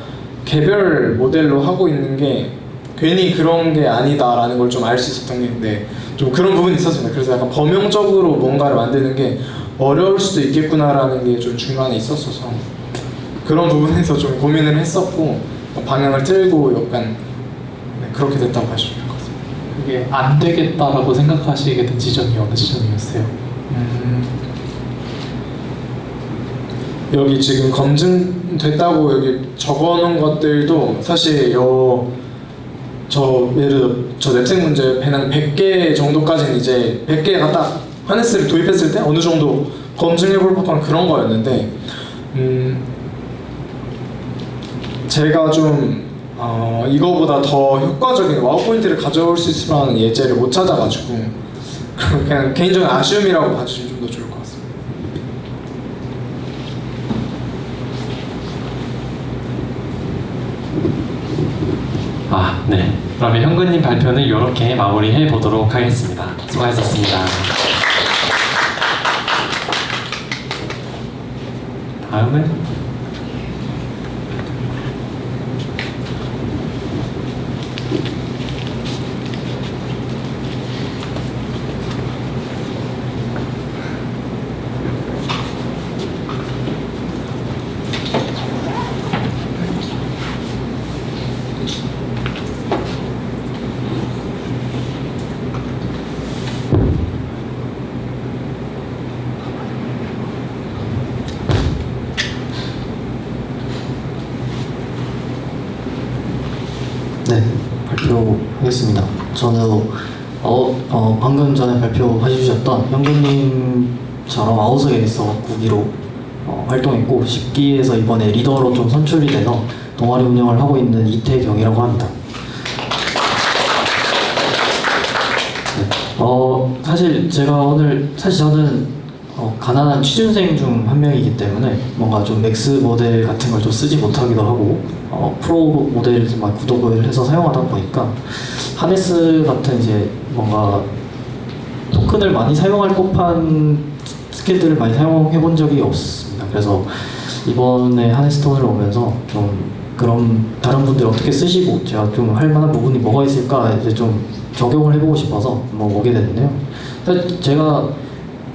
S10: 개별 모델로 하고 있는 게 괜히 그런 게 아니다라는 걸 좀 알 수 있었던 게 있는데 좀 그런 부분이 있었습니다. 그래서 약간 범용적으로 뭔가를 만드는 게 어려울 수도 있겠구나라는 게 좀 중간에 있었어서 그런 부분에서 좀 고민을 했었고 방향을 틀고 약간 그렇게 됐다고 하시면 될 것 같습니다.
S2: 그게 안 되겠다라고 생각하시게 된 지점이 어느 지점이었어요?
S10: 여기 지금 검증됐다고 여기 적어놓은 것들도 사실 저 랩색 문제 배낭 100개 정도까지는 이제 100개가 딱 하네스를 도입했을 때 어느 정도 검증해볼 법한 그런 거였는데 제가 좀 이거보다 더 효과적인 와우 포인트를 가져올 수 있을 만한 예제를 못 찾아가지고 그냥 개인적인 아쉬움이라고 봐주시면 좀 더 좋을 것 같습니다.
S3: 네. 그러면 현근님 발표는 이렇게 마무리해 보도록 하겠습니다. 수고하셨습니다. 다음은
S6: 네, 발표하겠습니다. 저는 방금 전에 발표해 주셨던 현근님처럼 아웃서에서 9기로 활동했고 10기에서 이번에 리더로 좀 선출이 돼서 동아리 운영을 하고 있는 이태경이라고 합니다. 네, 사실 저는 가난한 취준생 중 한 명이기 때문에 뭔가 좀 맥스 모델 같은 걸 좀 쓰지 못하기도 하고 프로 모델만 구독을 해서 사용하다 보니까 하네스 같은 이제 뭔가 토큰을 많이 사용할 법한 스킬들을 많이 사용해 본 적이 없습니다. 그래서 이번에 하네스톤을 오면서 좀 그런 다른 분들이 어떻게 쓰시고 제가 좀 할 만한 부분이 뭐가 있을까 이제 좀 적용을 해보고 싶어서 오게 됐는데요. 제가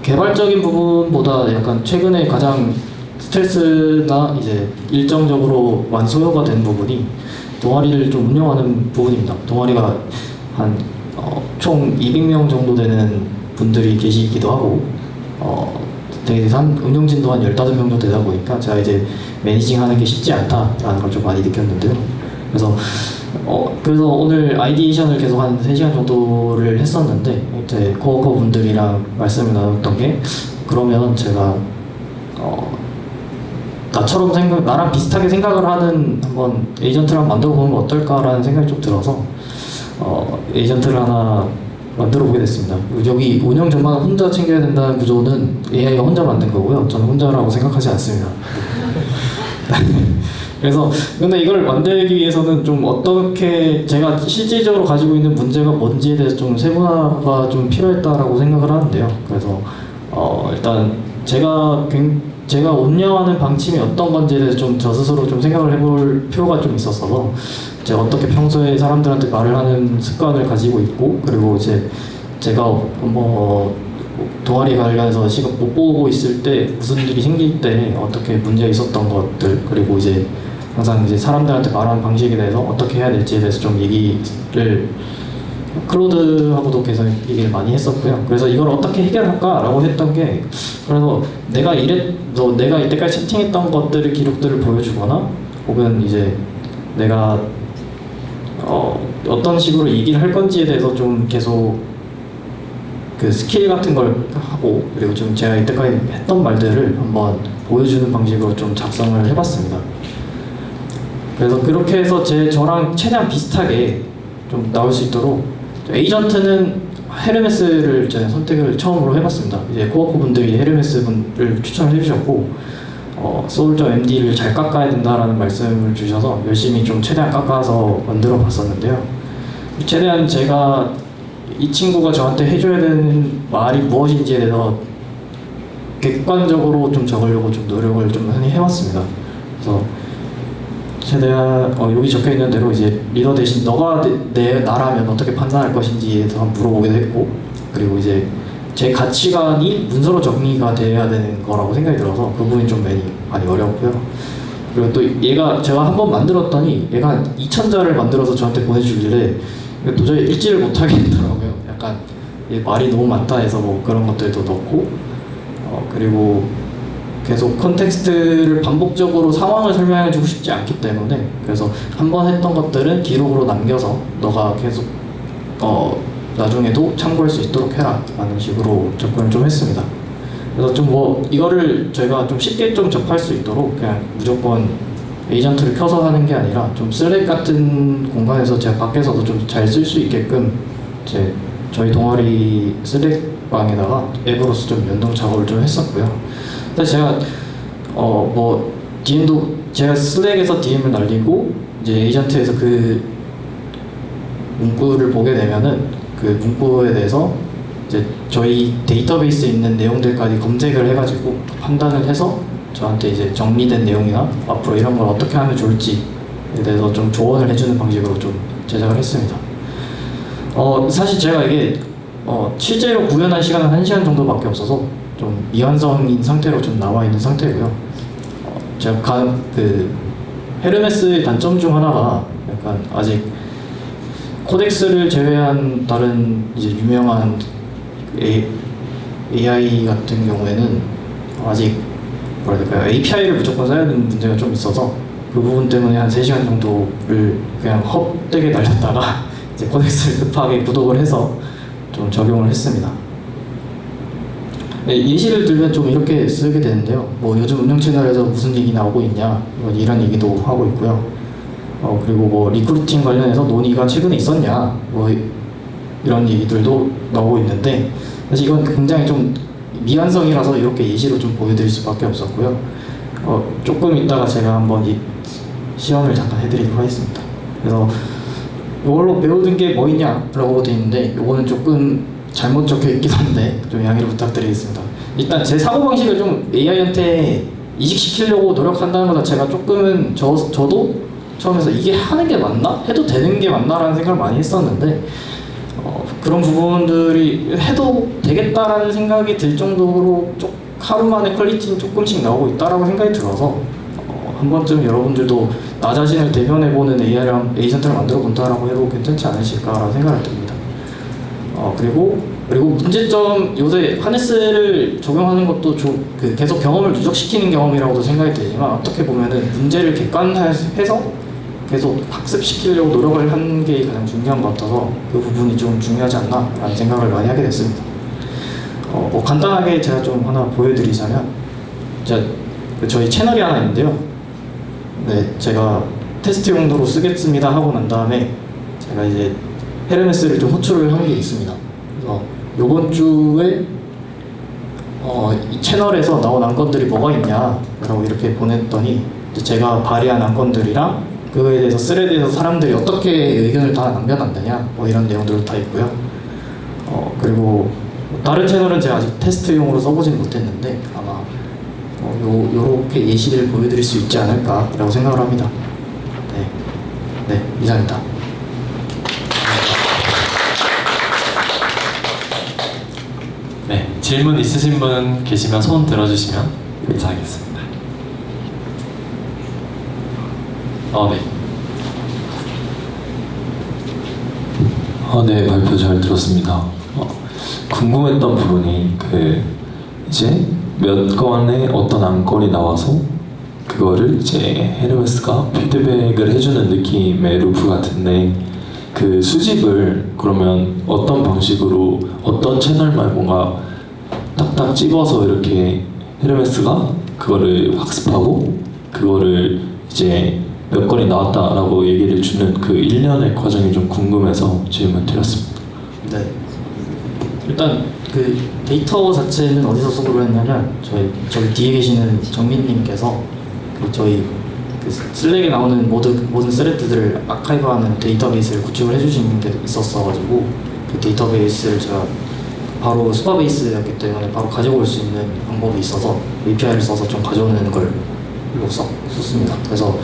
S6: 개발적인 부분보다 약간 최근에 가장 스트레스나 이제 일정적으로 완소요가 된 부분이 동아리를 좀 운영하는 부분입니다. 동아리가 한 총 200명 정도 되는 분들이 계시기도 하고 되게 운영진도 한 15명 정도 되다 보니까 제가 이제 매니징하는 게 쉽지 않다라는 걸 좀 많이 느꼈는데요. 그래서 오늘 아이디에이션을 계속 한 3시간 정도를 했었는데 이제 코어커 분들이랑 말씀을 나눴던 게 그러면 제가 나랑 비슷하게 생각을 하는 한번 에이전트를 한번 만들어 보는 건 어떨까라는 생각이 좀 들어서 에이전트를 하나 만들어 보게 됐습니다. 여기 운영 전반을 혼자 챙겨야 된다는 구조는 AI가 혼자 만든 거고요. 저는 혼자라고 생각하지 않습니다. 그래서 근데 이걸 만들기 위해서는 좀 어떻게 제가 실질적으로 가지고 있는 문제가 뭔지에 대해서 좀 세분화가 좀 필요했다라고 생각을 하는데요. 그래서 일단 제가 운영하는 방침이 어떤 건지에 대해서 좀 저 스스로 좀 생각을 해볼 필요가 좀 있었어서 제가 어떻게 평소에 사람들한테 말을 하는 습관을 가지고 있고, 그리고 제가 뭐 동아리 관련해서 시간 못 보고 있을 때 무슨 일이 생길 때 어떻게 문제가 있었던 것들, 그리고 이제 항상 이제 사람들한테 말하는 방식에 대해서 어떻게 해야 될지에 대해서 좀 얘기를 클로드하고도 계속 얘기를 많이 했었고요. 그래서 이걸 어떻게 해결할까라고 했던 게, 그래서 내가 이때까지 채팅했던 것들의 기록들을 보여주거나, 혹은 이제 내가 어떤 식으로 얘기를 할 건지에 대해서 좀 계속 그 스킬 같은 걸 하고, 그리고 좀 제가 이때까지 했던 말들을 한번 보여주는 방식으로 좀 작성을 해봤습니다. 그래서 그렇게 해서 저랑 최대한 비슷하게 좀 나올 수 있도록, 에이전트는 헤르메스를 제가 선택을 처음으로 해봤습니다. 이제 코어코 분들이 헤르메스 분을 추천을 해주셨고, 소울저 MD를 잘 깎아야 된다라는 말씀을 주셔서 열심히 좀 최대한 깎아서 만들어 봤었는데요. 최대한 제가 이 친구가 저한테 해줘야 되는 말이 무엇인지에 대해서 객관적으로 좀 적으려고 좀 노력을 좀 많이 해왔습니다. 그래서 최대한 여기 적혀 있는 대로 이제 리더 대신 너가 나라면 어떻게 판단할 것인지에 대해서 한번 물어보기도 했고, 그리고 이제 제 가치관이 문서로 정리가 돼야 되는 거라고 생각이 들어서 그 부분이 좀 많이 어려웠고요. 그리고 또 제가 한번 만들었더니 얘가 한 2,000자를 만들어서 저한테 보내주길래 도저히 읽지를 못하게 되더라고요. 약간 말이 너무 많다 해서 뭐 그런 것들도 넣고, 그리고 계속 컨텍스트를 반복적으로 상황을 설명해주고 싶지 않기 때문에, 그래서 한번 했던 것들은 기록으로 남겨서 너가 계속 나중에도 참고할 수 있도록 해라 라는 식으로 접근을 좀 했습니다. 그래서 좀 이거를 저희가 좀 쉽게 좀 접할 수 있도록 그냥 무조건 에이전트를 켜서 하는 게 아니라 좀 슬랙 같은 공간에서 제가 밖에서도 좀 잘 쓸 수 있게끔 저희 동아리 슬랙방에다가 앱으로서 좀 연동 작업을 좀 했었고요. 사실 제가 DM도 제가 슬랙에서 DM을 날리고 이제 에이전트에서 그 문구를 보게 되면은 그 문구에 대해서 이제 저희 데이터베이스에 있는 내용들까지 검색을 해가지고 판단을 해서 저한테 이제 정리된 내용이나 앞으로 이런 걸 어떻게 하면 좋을지에 대해서 좀 조언을 해주는 방식으로 좀 제작을 했습니다. 사실 제가 이게 실제로 구현한 시간은 1시간 정도밖에 없어서 좀 미완성인 상태로 좀 나와 있는 상태고요. 제가 그 헤르메스의 단점 중 하나가 약간 아직 코덱스를 제외한 다른 이제 유명한 AI 같은 경우에는 아직 뭐라 해야 될까요? API를 무조건 써야 되는 문제가 좀 있어서 그 부분 때문에 한 3시간 정도를 그냥 헛되게 날렸다가 이제 코덱스를 급하게 구독을 해서 좀 적용을 했습니다. 예시를 들면 좀 이렇게 쓰게 되는데요. 뭐 요즘 운영 채널에서 무슨 얘기 나오고 있냐 이런 얘기도 하고 있고요. 그리고 뭐 리크루팅 관련해서 논의가 최근에 있었냐 뭐 이런 얘기들도 나오고 있는데, 사실 이건 굉장히 좀 미완성이라서 이렇게 예시로 좀 보여드릴 수밖에 없었고요. 조금 이따가 제가 한번 이 시연을 잠깐 해드리도록 하겠습니다. 그래서 이걸로 배우는 게 뭐 있냐라고 돼 있는데, 이거는 조금 잘못 적혀 있기도 한데 좀 양해를 부탁드리겠습니다. 일단 제 사고방식을 좀 AI한테 이식시키려고 노력한다는 것 자체가 조금은 저도 처음에서 이게 하는 게 맞나? 해도 되는 게 맞나라는 생각을 많이 했었는데, 그런 부분들이 해도 되겠다라는 생각이 들 정도로 하루 만에 퀄리티는 조금씩 나오고 있다라고 생각이 들어서 한 번쯤 여러분들도 나 자신을 대변해보는 에이전트를 만들어 본다라고 해도 괜찮지 않으실까라는 생각을 듭니다. 그리고 문제점, 요새 하네스를 적용하는 것도 계속 경험을 누적시키는 경험이라고도 생각이 되지만, 어떻게 보면은 문제를 객관화해서 계속 학습시키려고 노력을 하는 게 가장 중요한 것 같아서 그 부분이 좀 중요하지 않나라는 생각을 많이 하게 됐습니다. 간단하게 제가 좀 하나 보여드리자면, 저희 채널이 하나 있는데요. 네, 제가 테스트 용도로 쓰겠습니다 하고 난 다음에 제가 이제 헤르메스를 좀 호출을 한 게 있습니다. 그래서 이번 주에 이 채널에서 나온 안건들이 뭐가 있냐라고 이렇게 보냈더니 제가 발의한 안건들이랑 그거에 대해서 스레드에서 사람들이 어떻게 의견을 다 남겨놨느냐 뭐 이런 내용들도 다 있고요. 그리고 다른 채널은 제가 아직 테스트용으로 써보진 못했는데 아마 요렇게 예시를 보여드릴 수 있지 않을까라고 생각을 합니다. 네, 이상입니다.
S3: 네, 질문 있으신 분 계시면 손 들어주시면 감사하겠습니다. 네.
S1: 네, 발표 잘 들었습니다. 궁금했던 부분이 이제 몇 건의 어떤 안건이 나와서 그거를 이제 헤르메스가 피드백을 해주는 느낌의 루프 같은데 그 수집을 그러면 어떤 방식으로 어떤 채널만 뭔가 딱딱 집어서 이렇게 헤르메스가 그거를 학습하고 그거를 이제 몇 건이 나왔다라고 얘기를 주는 그 일련의 과정이 좀 궁금해서 질문 드렸습니다.
S6: 네. 일단 그 데이터 자체는 어디서 수급을 했냐면 저희 뒤에 계시는 정민님께서 저희 그 슬랙에 나오는 모든 스레드들을 아카이브하는 데이터베이스를 구축을 해주신 게 있었어가지고 그 데이터베이스를 제가 바로 수파베이스였기 때문에 바로 가지고 올 수 있는 방법이 있어서 API를 써서 좀 가져오는 걸로 썼습니다. 그래서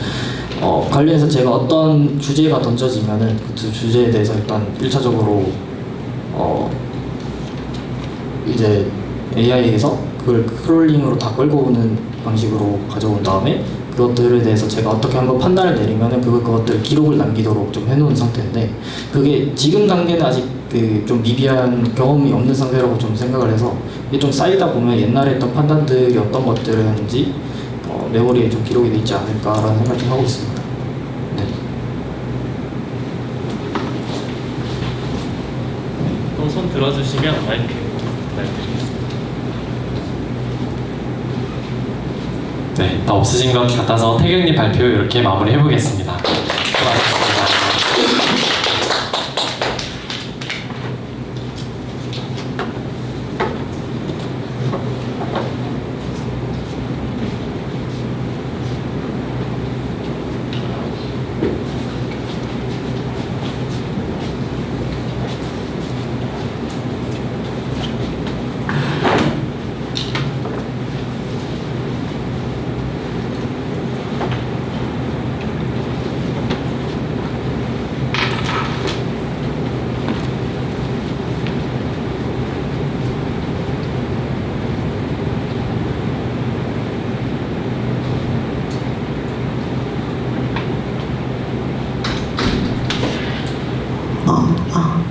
S6: 관련해서 제가 어떤 주제가 던져지면은 그 주제에 대해서 일단 1차적으로 이제 AI에서 그걸 크롤링으로 다 끌고 오는 방식으로 가져온 다음에 그것들에 대해서 제가 어떻게 한번 판단을 내리면은 그것들 기록을 남기도록 좀 해놓은 상태인데 그게 지금 단계는 아직 그 좀 미비한 경험이 없는 상태라고 좀 생각을 해서 이게 좀 쌓이다 보면 옛날에 했던 판단들이 어떤 것들이었는지 메모리에 좀 기록이 돼 있지 않을까라는 생각을 좀 하고 있습니다. 네.
S3: 또 손 들어주시면 마이크 드리겠습니다. 네, 더 없으신 것 같아서 태경님 발표 이렇게 마무리 해보겠습니다. 수고하셨습니다.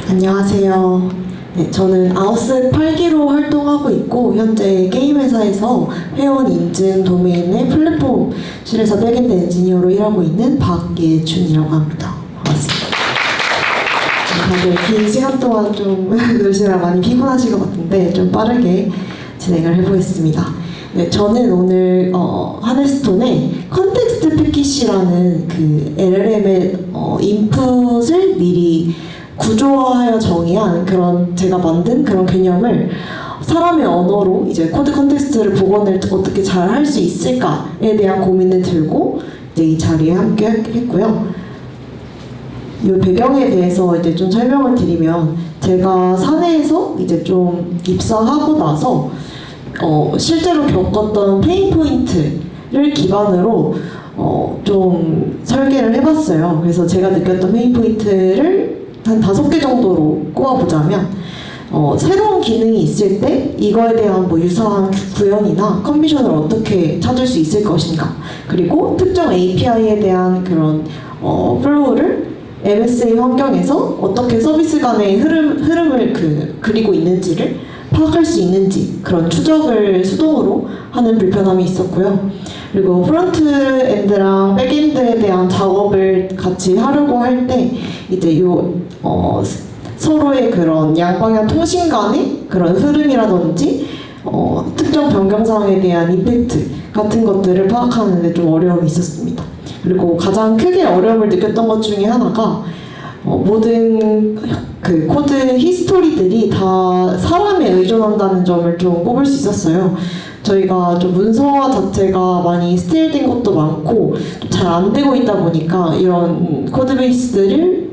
S11: 안녕하세요. 네, 저는 아웃셋 8기로 활동하고 있고 현재 게임 회사에서 회원 인증 도메인의 플랫폼실에서 백엔드 엔지니어로 일하고 있는 박예춘이라고 합니다. 반갑습니다. 다들 긴 시간 동안 좀 노시느라 많이 피곤하실 것 같은데 좀 빠르게 진행을 해보겠습니다. 네, 저는 오늘 하네스톤의 컨텍스트 패킷이라는 그 LLM의 인풋을 미리 구조화하여 정의한 그런 제가 만든 그런 개념을 사람의 언어로 이제 코드 컨텍스트를 복원을 어떻게 잘 할 수 있을까에 대한 고민을 들고 이제 이 자리에 함께 했고요. 이 배경에 대해서 이제 좀 설명을 드리면 제가 사내에서 이제 좀 입사하고 나서 실제로 겪었던 페인 포인트를 기반으로 좀 설계를 해봤어요. 그래서 제가 느꼈던 페인 포인트를 한 5개 정도로 꼽아보자면 새로운 기능이 있을 때 이거에 대한 뭐 유사한 구현이나 컨비션을 어떻게 찾을 수 있을 것인가, 그리고 특정 API에 대한 그런 플로우를 MSA 환경에서 어떻게 서비스 간의 흐름을 그리고 있는지를 파악할 수 있는지 그런 추적을 수동으로 하는 불편함이 있었고요. 그리고 프론트엔드랑 백엔드에 대한 작업을 같이 하려고 할 때 이제 서로의 그런 양방향 통신 간의 그런 흐름이라든지 특정 변경사항에 대한 임팩트 같은 것들을 파악하는 데 좀 어려움이 있었습니다. 그리고 가장 크게 어려움을 느꼈던 것 중에 하나가 모든 그 코드 히스토리들이 다 사람에 의존한다는 점을 좀 꼽을 수 있었어요. 저희가 좀 문서화 자체가 많이 스틸된 것도 많고 잘 안 되고 있다 보니까 이런 코드베이스들을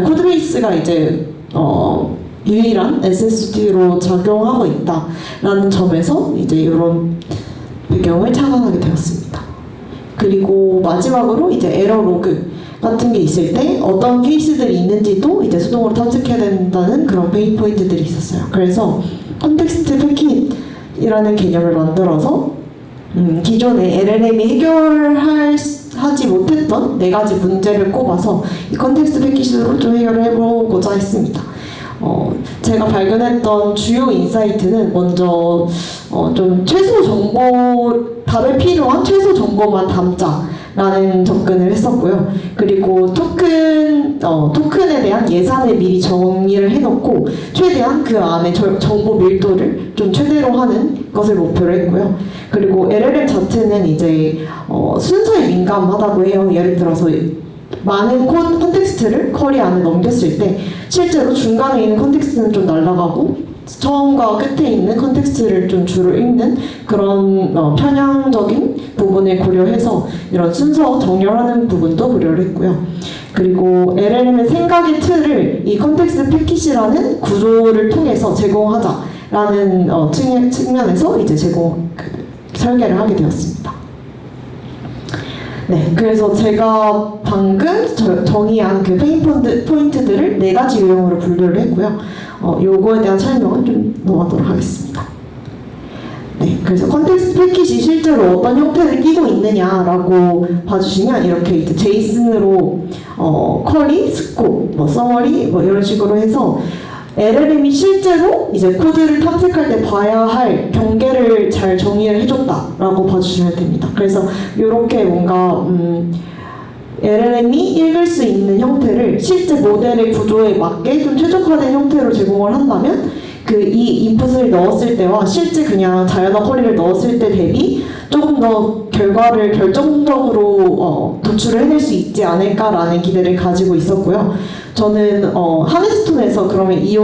S11: 코드베이스가 이제 유일한 SSD로 작용하고 있다라는 점에서 이제 이런 배경을 착안하게 되었습니다. 그리고 마지막으로 이제 에러 로그 같은 게 있을 때 어떤 케이스들이 있는지도 이제 수동으로 탐색해야 된다는 그런 페인 포인트들이 있었어요. 그래서 컨텍스트 패킷이라는 개념을 만들어서 기존에 LLM이 해결하지 못했던 4가지 문제를 꼽아서 이 컨텍스트 패킷으로 좀 해결을 해보고자 했습니다. 제가 발견했던 주요 인사이트는 먼저 좀 최소 정보, 답에 필요한 최소 정보만 담자라는 접근을 했었고요. 그리고 토큰에 대한 예산을 미리 정의를 해놓고 최대한 그 안에 정보 밀도를 좀 최대로 하는 것을 목표로 했고요. 그리고 LLM 자체는 이제 순서에 민감하다고 해요. 예를 들어서 많은 컨텍스트를 쿼리 안에 넘겼을 때 실제로 중간에 있는 컨텍스트는 좀 날아가고 처음과 끝에 있는 컨텍스트를 좀 주로 읽는 그런 편향적인 부분을 고려해서 이런 순서 정렬하는 부분도 고려를 했고요. 그리고 LLM의 생각의 틀을 이 컨텍스트 패킷이라는 구조를 통해서 제공하자라는 측면에서 이제 설계를 하게 되었습니다. 네, 그래서 제가 방금 정의한 그 페인 포인트들을 4가지 유형으로 분류를 했고요. 요거에 대한 설명은 좀 넘어가도록 하겠습니다. 네, 그래서 컨텍스트 패킷이 실제로 어떤 형태를 띠고 있느냐라고 봐주시면 이렇게 이제 제이슨으로 쿼리, 스콥, 서머리 이런 식으로 해서 LLM이 실제로 이제 코드를 탐색할 때 봐야 할 경계를 잘 정의를 해줬다라고 봐주시면 됩니다. 그래서 이렇게 뭔가 LLM이 읽을 수 있는 형태를 실제 모델의 구조에 맞게 좀 최적화된 형태로 제공을 한다면 이 인풋을 넣었을 때와 실제 그냥 자연어 쿼리를 넣었을 때 대비 조금 더 결과를 결정적으로 도출을 해낼 수 있지 않을까라는 기대를 가지고 있었고요. 저는 하네스톤에서 그러면 이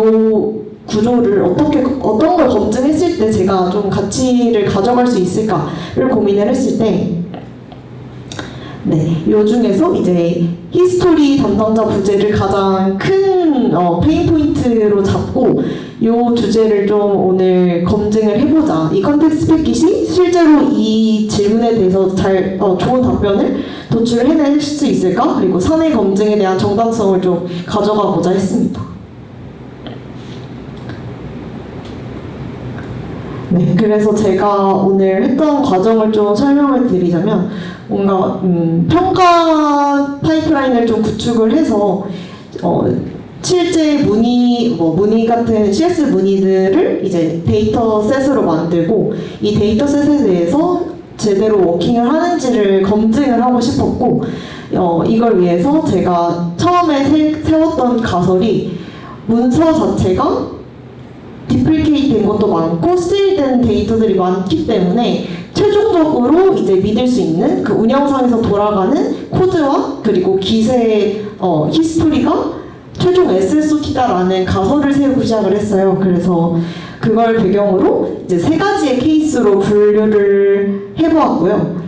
S11: 구조를 어떤 걸 검증했을 때 제가 좀 가치를 가져갈 수 있을까를 고민을 했을 때 네, 요 중에서 이제 히스토리 담당자 부재를 가장 큰 페인 포인트로 잡고 요 주제를 좀 오늘 검증을 해보자. 이 컨텍스트 패킷이 실제로 이 질문에 대해서 잘 좋은 답변을 도출을 해낼 수 있을까? 그리고 사내 검증에 대한 정당성을 좀 가져가고자 했습니다. 네, 그래서 제가 오늘 했던 과정을 좀 설명을 드리자면 뭔가 평가 파이프라인을 좀 구축을 해서 실제 문의 같은 CS 문의들을 이제 데이터셋으로 만들고 이 데이터셋에 대해서 제대로 워킹을 하는지를 검증을 하고 싶었고 이걸 위해서 제가 처음에 세웠던 가설이 문서 자체가 디플리케이트 된 것도 많고 스틸된 데이터들이 많기 때문에 최종적으로 이제 믿을 수 있는 그 운영상에서 돌아가는 코드와 그리고 기세의 히스토리가 최종 SSOT다라는 가설을 세우고 시작을 했어요. 그래서 그걸 배경으로 이제 3가지의 케이스로 분류를 해보았고요.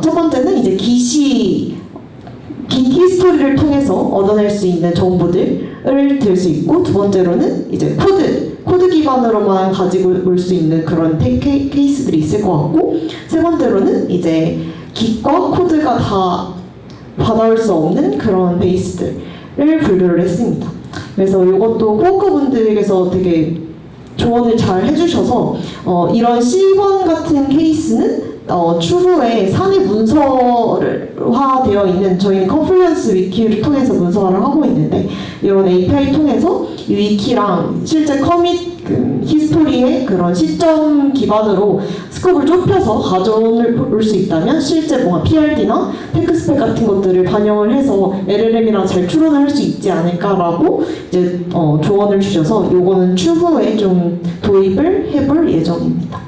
S11: 첫 번째는 이제 긴 히스토리를 통해서 얻어낼 수 있는 정보들을 들 수 있고, 두 번째로는 이제 코드 기반으로만 가지고 올 수 있는 그런 케이스들이 있을 것 같고, 세 번째로는 이제 깃과 코드가 다 받아올 수 없는 그런 베이스들을 분류를 했습니다. 그래서 이것도 코어커 분들께서 되게 조언을 잘 해주셔서 이런 C1 같은 케이스는 추후에 사내 문서화되어 있는, 저희는 컨플루언스 위키를 통해서 문서화를 하고 있는데, 이런 API 통해서 이 위키랑 실제 커밋 히스토리의 그런 시점 기반으로 스코프를 좁혀서 가져올 수 있다면 실제 뭔가 PRD나 테크스펙 같은 것들을 반영을 해서 LLM이랑 잘 추론을 할 수 있지 않을까라고 이제 조언을 주셔서 요거는 추후에 좀 도입을 해볼 예정입니다.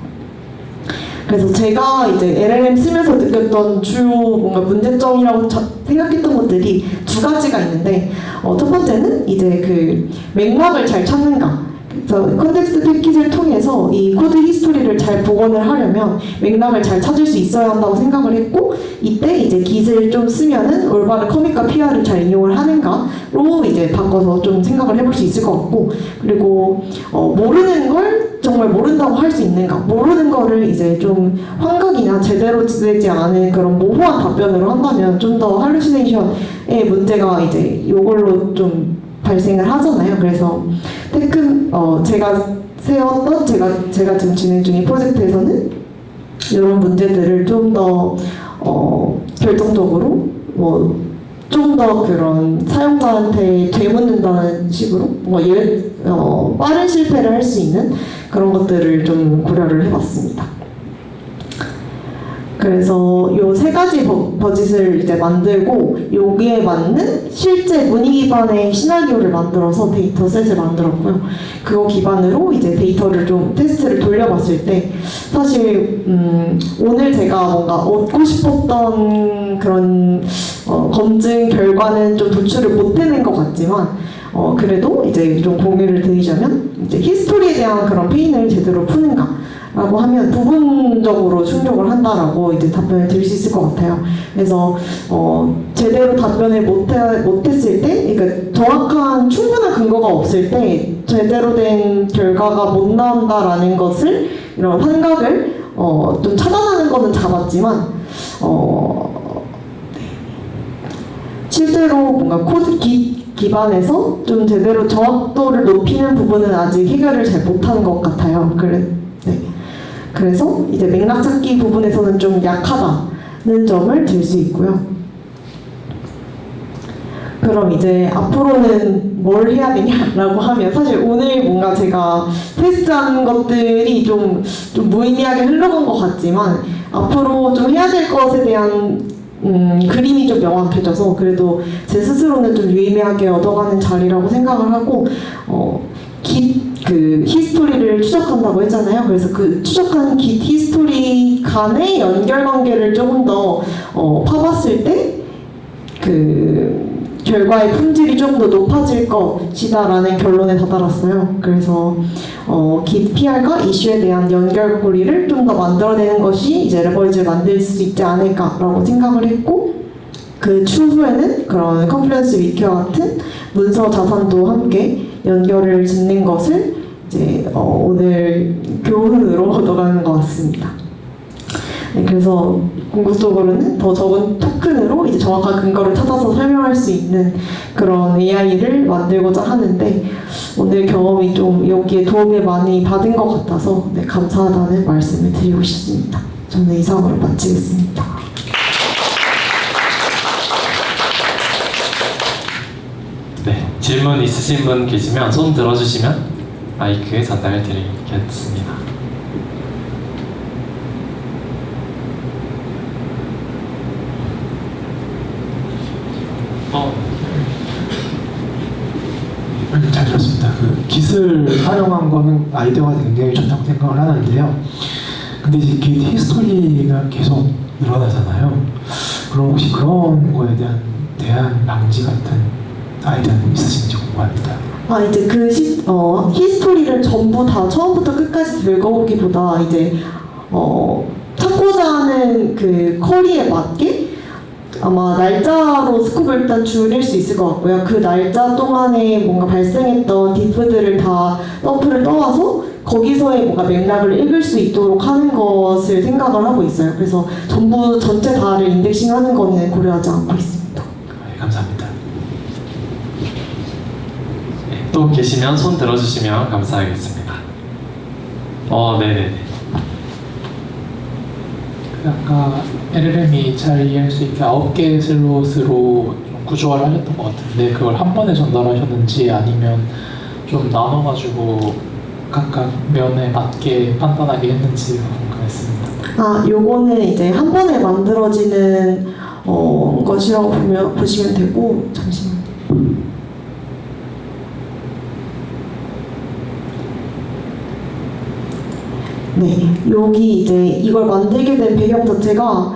S11: 그래서 제가 이제 LLM 쓰면서 느꼈던 주요 뭔가 문제점이라고 생각했던 것들이 두 가지가 있는데, 첫 번째는 이제 그 맥락을 잘 찾는가. 그래서 컨텍스트 패키지를 통해서 이 코드 히스토리를 잘 복원을 하려면 맥락을 잘 찾을 수 있어야 한다고 생각을 했고, 이때 이제 Git을 좀 쓰면은 올바른 커밋과 PR을 잘 이용을 하는가로 이제 바꿔서 좀 생각을 해볼 수 있을 것 같고, 그리고 모르는 걸 정말 모른다고 할 수 있는가, 모르는 거를 이제 좀 환각이나 제대로 되지 않은 그런 모호한 답변으로 한다면 좀 더 할루시네이션의 문제가 이제 이걸로 좀 발생을 하잖아요. 그래서 제가 세웠던 제가 지금 진행 중인 프로젝트에서는 이런 문제들을 좀 더 결정적으로 좀 더 그런 사용자한테 되묻는다는 식으로 빠른 실패를 할 수 있는 그런 것들을 좀 고려를 해봤습니다. 그래서 요 세 가지 버짓을 이제 만들고 여기에 맞는 실제 문의 기반의 시나리오를 만들어서 데이터셋을 만들었고요. 그거 기반으로 이제 데이터를 좀 테스트를 돌려봤을 때 사실 오늘 제가 뭔가 얻고 싶었던 그런 검증 결과는 좀 도출을 못해낸 것 같지만 그래도 이제 좀 공유를 드리자면 이제 히스토리에 대한 그런 페인을 제대로 푸는가 라고 하면 부분적으로 충족을 한다라고 이제 답변을 드릴 수 있을 것 같아요. 그래서 제대로 답변을 못했을 때, 그러니까 정확한 충분한 근거가 없을 때 제대로 된 결과가 못 나온다라는 것을 이런 환각을 좀 차단하는 거는 잡았지만 실제로 뭔가 코드 기반에서 좀 제대로 정확도를 높이는 부분은 아직 해결을 잘 못하는 것 같아요. 그래서 이제 맥락 찾기 부분에서는 좀 약하다는 점을 들 수 있고요. 그럼 이제 앞으로는 뭘 해야 되냐라고 하면 사실 오늘 뭔가 제가 테스트한 것들이 좀 무의미하게 흘러간 것 같지만 앞으로 좀 해야 될 것에 대한 그림이 좀 명확해져서 그래도 제 스스로는 좀 유의미하게 얻어가는 자리라고 생각을 하고 그 히스토리를 추적한다고 했잖아요. 그래서 그 추적한 Git 히스토리 간의 연결관계를 조금 더 파봤을 때 그 결과의 품질이 조금 더 높아질 것이다라는 결론에 다다랐어요. 그래서 Git PR과 이슈에 대한 연결고리를 좀 더 만들어내는 것이 이제 레버리지를 만들 수 있지 않을까라고 생각을 했고, 그 추후에는 그런 컨플루언스 위키와 같은 문서 자산도 함께 연결을 짓는 것을 이제 오늘 교훈으로 얻어가는 것 같습니다. 네, 그래서 궁극적으로는 더 적은 토큰으로 이제 정확한 근거를 찾아서 설명할 수 있는 그런 AI를 만들고자 하는데 오늘 경험이 좀 여기에 도움을 많이 받은 것 같아서 감사하다는 말씀을 드리고 싶습니다. 저는 이상으로 마치겠습니다.
S3: 네, 질문 있으신 분 계시면 손 들어주시면 마이크 전달해 드리겠습니다.
S5: 잘 들었습니다. 그 Git을 활용한 거는 아이디어가 굉장히 좋다고 생각을 하는데요. 근데 이제 Git 히스토리가 계속 늘어나잖아요. 그럼 혹시 그런 거에 대한 방지 같은 아이디어는 있으신지 궁금합니다.
S11: 이제 그 히스토리를 전부 다 처음부터 끝까지 읽어보기보다 이제 찾고자 하는 그 쿼리에 맞게 아마 날짜로 스코프를 일단 줄일 수 있을 것 같고요. 그 날짜 동안에 뭔가 발생했던 diff들을 다 덤프를 떠와서 거기서의 뭔가 맥락을 읽을 수 있도록 하는 것을 생각을 하고 있어요. 그래서 전체 다를 인덱싱하는 거는 고려하지 않고 있습니다.
S3: 네, 감사합니다. 네, 또 계시면 손 들어주시면 감사하겠습니다. 네네네.
S2: 아까 LLM이 잘 이해할 수 있게 9개의 슬롯으로 좀 구조화를 하셨던 것 같은데 그걸 한 번에 전달하셨는지 아니면 좀 나눠가지고 각각 면에 맞게 판단하게 했는지 궁금했습니다.
S11: 요거는 이제 한 번에 만들어지는 것이라고 보시면 되고, 잠시만요. 네, 여기 이제 이걸 만들게 된 배경 자체가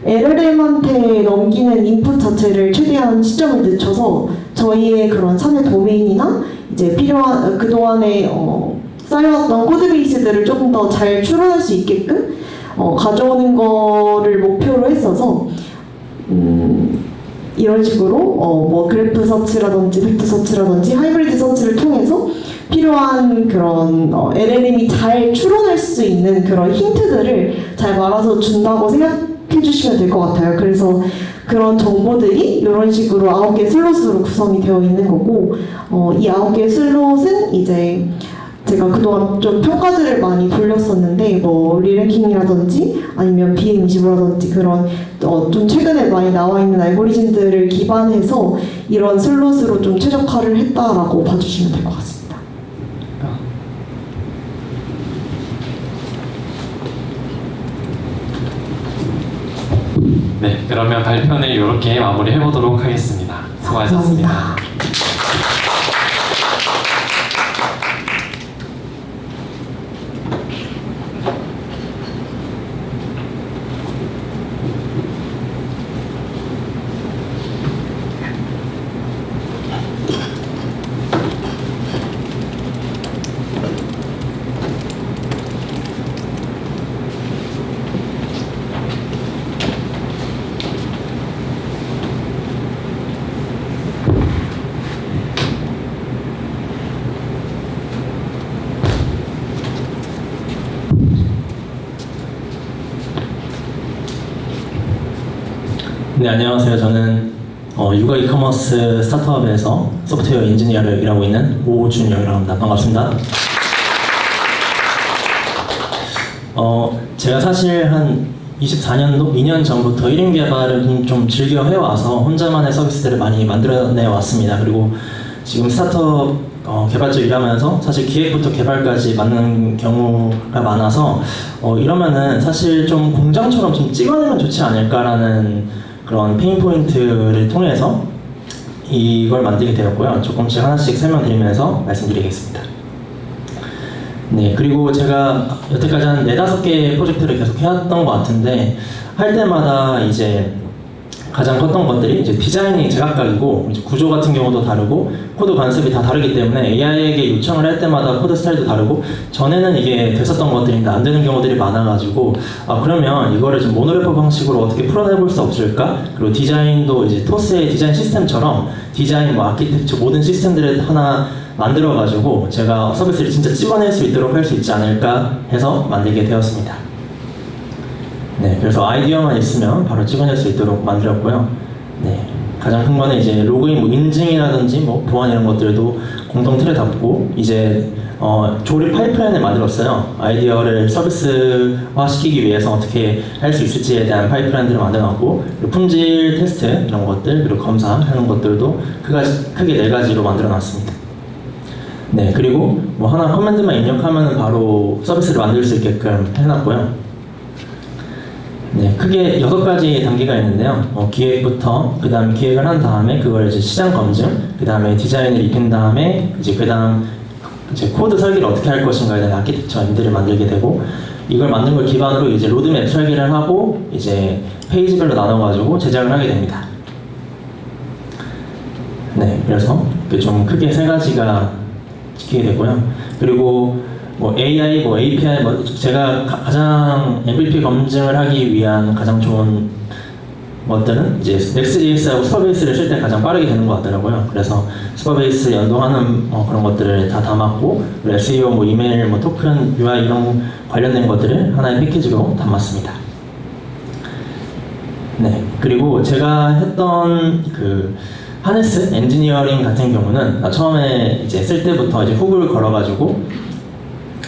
S11: LLM한테 넘기는 인풋 자체를 최대한 시점을 늦춰서 저희의 그런 사내 도메인이나 이제 필요한 그동안의 쌓여왔던 코드베이스들을 조금 더 잘 추론할 수 있게끔 가져오는 거를 목표로 했어서 이런 식으로 뭐 그래프 서치라든지 벡터 서치라든지 하이브리드 서치를 통해서 필요한 그런 LLM이 잘 추론할 수 있는 그런 힌트들을 잘 말아서 준다고 생각해 주시면 될 것 같아요. 그래서 그런 정보들이 이런 식으로 9개 슬롯으로 구성이 되어 있는 거고 이 9개 슬롯은 이제 제가 그동안 좀 평가들을 많이 돌렸었는데 뭐 리랭킹이라든지 아니면 BM25라든지 그런 좀 최근에 많이 나와 있는 알고리즘들을 기반해서 이런 슬롯으로 좀 최적화를 했다라고 봐주시면 될 것 같습니다.
S3: 네, 그러면 발표는 이렇게 마무리해 보도록 하겠습니다. 수고하셨습니다.
S11: 감사합니다.
S12: 네, 안녕하세요. 저는 육아 이커머스 스타트업에서 소프트웨어 엔지니어를 일하고 있는 오준영이라고 합니다. 반갑습니다. 제가 사실 한 24년도, 2년 전부터 1인 개발을 좀 즐겨 해와서 혼자만의 서비스들을 많이 만들어내 왔습니다. 그리고 지금 스타트업 개발 쪽 일하면서 사실 기획부터 개발까지 맡는 경우가 많아서 이러면은 사실 좀 공장처럼 좀 찍어내면 좋지 않을까라는 그런 페인 포인트를 통해서 이걸 만들게 되었고요. 조금씩 하나씩 설명드리면서 말씀드리겠습니다. 네, 그리고 제가 여태까지 한 4-5개 프로젝트를 계속 해왔던 것 같은데 할 때마다 이제 가장 컸던 것들이 이제 디자인이 제각각이고 이제 구조 같은 경우도 다르고 코드 관습이 다 다르기 때문에 AI에게 요청을 할 때마다 코드 스타일도 다르고 전에는 이게 됐었던 것들인데 안 되는 경우들이 많아가지고 그러면 이거를 좀 모노래퍼 방식으로 어떻게 풀어내볼 수 없을까? 그리고 디자인도 이제 토스의 디자인 시스템처럼 디자인 뭐 아키텍처 모든 시스템들을 하나 만들어가지고 제가 서비스를 진짜 찍어낼 수 있도록 할 수 있지 않을까 해서 만들게 되었습니다. 네, 그래서 아이디어만 있으면 바로 찍어낼 수 있도록 만들었고요. 네, 가장 큰 거는 이제 로그인 뭐 인증이라든지 뭐 보안 이런 것들도 공동 틀에 담고 이제 조립 파이프라인을 만들었어요. 아이디어를 서비스화 시키기 위해서 어떻게 할 수 있을지에 대한 파이프라인들을 만들어놨고 그리고 품질 테스트 이런 것들 그리고 검사하는 것들도 크게 4가지로 만들어놨습니다. 네, 그리고 뭐 하나 커맨드만 입력하면 바로 서비스를 만들 수 있게끔 해놨고요. 네, 크게 6가지 단계가 있는데요. 기획부터 그 다음에 기획을 한 다음에 그걸 이제 시장 검증, 그 다음에 디자인을 입힌 다음에 이제 그 다음 이제 코드 설계를 어떻게 할 것인가에 대한 아키텍처 엔드를 만들게 되고 이걸 만든 걸 기반으로 이제 로드맵 설계를 하고 이제 페이지별로 나눠가지고 제작을 하게 됩니다. 네, 그래서 좀 크게 3가지가 지키게 되고요. 그리고 뭐 AI, 뭐 API, 뭐 제가 가장 MVP 검증을 하기 위한 가장 좋은 것들은 이제 Next.js하고 슈퍼베이스를 쓸 때 가장 빠르게 되는 것 같더라고요. 그래서 슈퍼베이스 연동하는 그런 것들을 다 담았고 SEO, 뭐 이메일, 뭐 토큰, UI 이런 관련된 것들을 하나의 패키지로 담았습니다. 네, 그리고 제가 했던 그 하네스 엔지니어링 같은 경우는 처음에 이제 쓸 때부터 이제 훅을 걸어가지고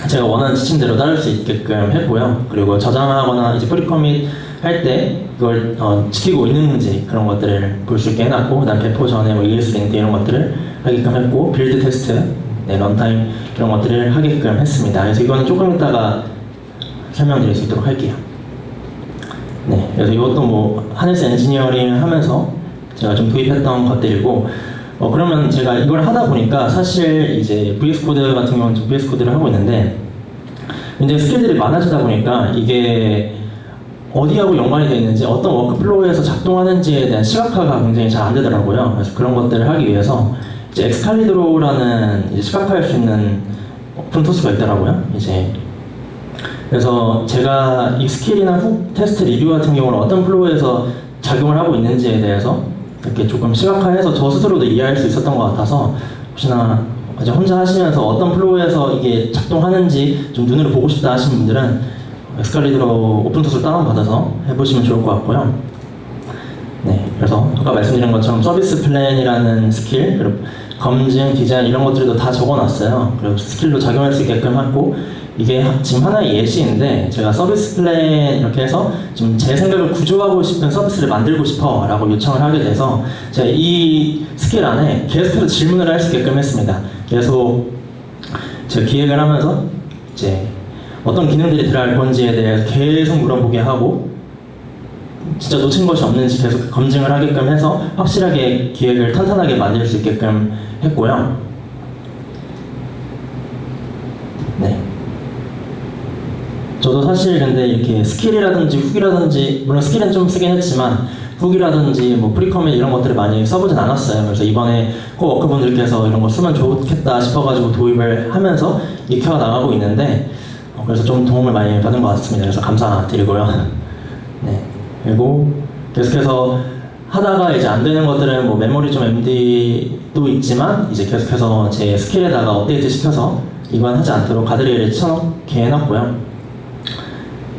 S12: 제가 원하는 지침대로 따를 수 있게끔 했고요. 그리고 저장하거나 이제 프리커밋 할 때 그걸 지키고 있는지 그런 것들을 볼 수 있게 해놨고 그다음 배포 전에 뭐 ES 링크 이런 것들을 하게끔 했고 빌드 테스트, 네, 런타임 이런 것들을 하게끔 했습니다. 그래서 이거는 조금 이따가 설명드릴 수 있도록 할게요. 네, 그래서 이것도 뭐 하네스 엔지니어링 하면서 제가 좀 도입했던 것들이고 그러면 제가 이걸 하다 보니까 사실 이제 VS 코드 같은 경우는 VS 코드를 하고 있는데 굉장히 스킬들이 많아지다 보니까 이게 어디하고 연관이 되어 있는지 어떤 워크플로우에서 작동하는지에 대한 시각화가 굉장히 잘 안 되더라고요. 그래서 그런 것들을 하기 위해서 이제 엑스칼리드로라는 이제 시각화할 수 있는 오픈소스가 있더라고요. 이제 그래서 제가 이 스킬이나 훅 테스트 리뷰 같은 경우는 어떤 플로우에서 작용을 하고 있는지에 대해서 이렇게 조금 시각화해서 저 스스로도 이해할 수 있었던 것 같아서 혹시나 이제 혼자 하시면서 어떤 플로우에서 이게 작동하는지 좀 눈으로 보고 싶다 하시는 분들은 에스칼리드로 오픈소스를 다운받아서 해보시면 좋을 것 같고요. 네, 그래서 아까 말씀드린 것처럼 서비스 플랜이라는 스킬, 그리고 검증, 디자인 이런 것들도 다 적어놨어요. 그리고 스킬로 작용할 수 있게끔 하고 이게 지금 하나의 예시인데 제가 서비스 플랜 이렇게 해서 좀 제 생각을 구조하고 싶은 서비스를 만들고 싶어 라고 요청을 하게 돼서 제가 이 스킬 안에 계속해서 질문을 할 수 있게끔 했습니다. 계속 제가 기획을 하면서 이제 어떤 기능들이 들어갈 건지에 대해서 계속 물어보게 하고 진짜 놓친 것이 없는지 계속 검증을 하게끔 해서 확실하게 기획을 탄탄하게 만들 수 있게끔 했고요. 네. 저도 사실 근데 이렇게 스킬이라든지 훅이라든지 물론 스킬은 좀 쓰긴 했지만 훅이라든지 뭐 프리커밋 이런 것들을 많이 써보진 않았어요. 그래서 이번에 꼭 워크분들께서 이런 거 쓰면 좋겠다 싶어가지고 도입을 하면서 익혀 나가고 있는데 그래서 좀 도움을 많이 받은 것 같습니다. 그래서 감사드리고요. 네. 그리고 계속해서 하다가 이제 안 되는 것들은 뭐 메모리 좀 MD도 있지만 이제 계속해서 제 스킬에다가 업데이트 시켜서 이건 하지 않도록 가드레일을 쳐놓게 해놨고요.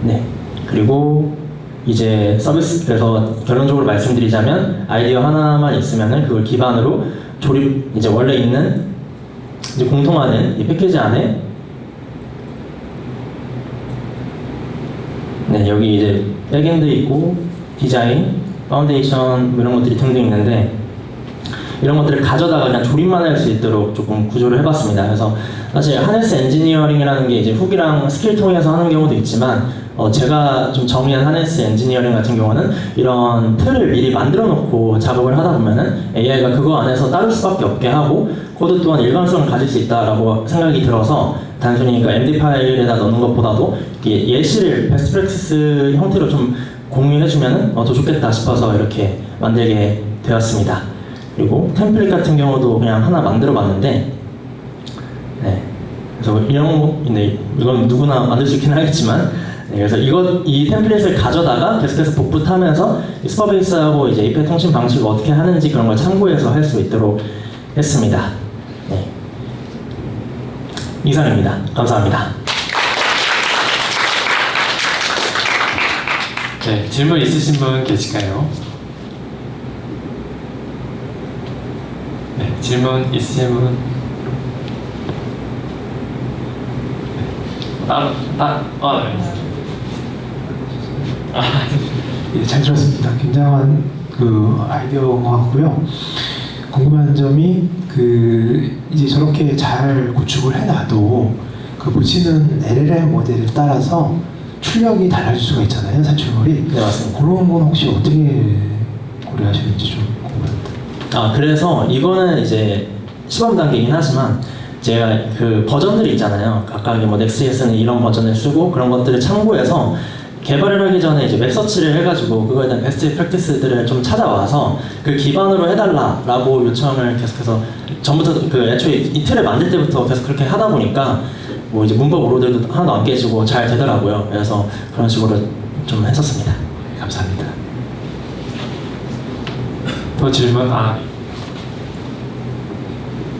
S12: 네. 그리고 이제 서비스, 그래서 결론적으로 말씀드리자면 아이디어 하나만 있으면은 그걸 기반으로 조립, 이제 원래 있는 이제 공통하는 이 패키지 안에 네, 여기 이제 백엔드 있고 디자인, 파운데이션 뭐 이런 것들이 등등 있는데 이런 것들을 가져다가 그냥 조립만 할 수 있도록 조금 구조를 해봤습니다. 그래서 사실 하네스 엔지니어링이라는 게 이제 훅이랑 스킬 통해서 하는 경우도 있지만 제가 좀 정의한 하네스 엔지니어링 같은 경우는 이런 틀을 미리 만들어 놓고 작업을 하다 보면은 AI가 그거 안에서 따를 수밖에 없게 하고 코드 또한 일관성을 가질 수 있다라고 생각이 들어서 단순히 그 MD 파일에다 넣는 것보다도 예시를 베스트 프랙티스 형태로 좀 공유해주면은 더 좋겠다 싶어서 이렇게 만들게 되었습니다. 그리고 템플릿 같은 경우도 그냥 하나 만들어 봤는데 네. 그래서 이건 누구나 만들 수 있긴 하겠지만 네, 그래서 이 템플릿을 가져다가 계속해서 복붙하면서 스퍼베이스하고 이제 API 통신 방식을 어떻게 하는지 그런 걸 참고해서 할 수 있도록 했습니다. 네. 이상입니다. 감사합니다.
S3: 네, 질문 있으신 분 계실까요? 네, 질문 있으신 분?
S5: 네, 잘 들었습니다. 굉장한 그 아이디어인 것 같고요. 궁금한 점이 이제 저렇게 잘 구축을 해놔도 그 보시는 LLM 모델에 따라서 출력이 달라질 수가 있잖아요, 산출물이.
S12: 네, 맞습니다.
S5: 그런 건 혹시 어떻게 고려하시는지 좀 궁금합니다.
S12: 그래서 이거는 이제 시범 단계이긴 하지만 제가 그 버전들이 있잖아요. 각각의 뭐 넥스트에서는 이런 버전을 쓰고 그런 것들을 참고해서 개발을 하기 전에 이제 웹 서치를 해가지고 그거에 대한 베스트 프랙티스들을 좀 찾아와서 그 기반으로 해달라라고 요청을 계속해서 전부터 그 애초에 이 틀을 만들 때부터 계속 그렇게 하다 보니까 뭐 이제 문법 오로들도 하나도 안 깨지고 잘 되더라고요. 그래서 그런 식으로 좀 했었습니다.
S5: 감사합니다.
S3: 또 질문?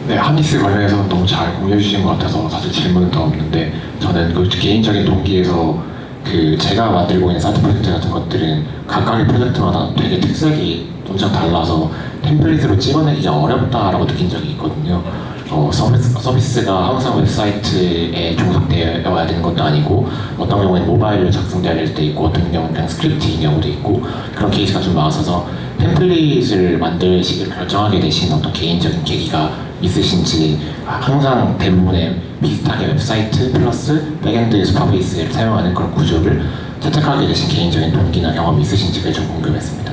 S8: 네, 하니스 관련해서 너무 잘 공유해 주신 것 같아서 사실 질문은 더 없는데 저는 그 개인적인 동기에서 제가 만들고 있는 사이트 프로젝트 같은 것들은 각각의 프로젝트마다 되게 특색이 엄청 달라서 템플릿으로 찍어내기가 어렵다라고 느낀 적이 있거든요. 서비스가 항상 웹사이트에 종속되어야 되는 것도 아니고 어떤 경우에는 모바일로 작성되어야 될 때 있고 어떤 경우는 그냥 스크립트인 경우도 있고 그런 케이스가 좀 많아서 템플릿을 만들시기를 결정하게 되신 어떤 개인적인 계기가 있으신지 항상 대부분의 비슷하게 웹사이트 플러스 백엔드 스파베이스를 사용하는 그런 구조를 채택하게 되신 개인적인 동기나 경험이 있으신지가 좀 궁금했습니다.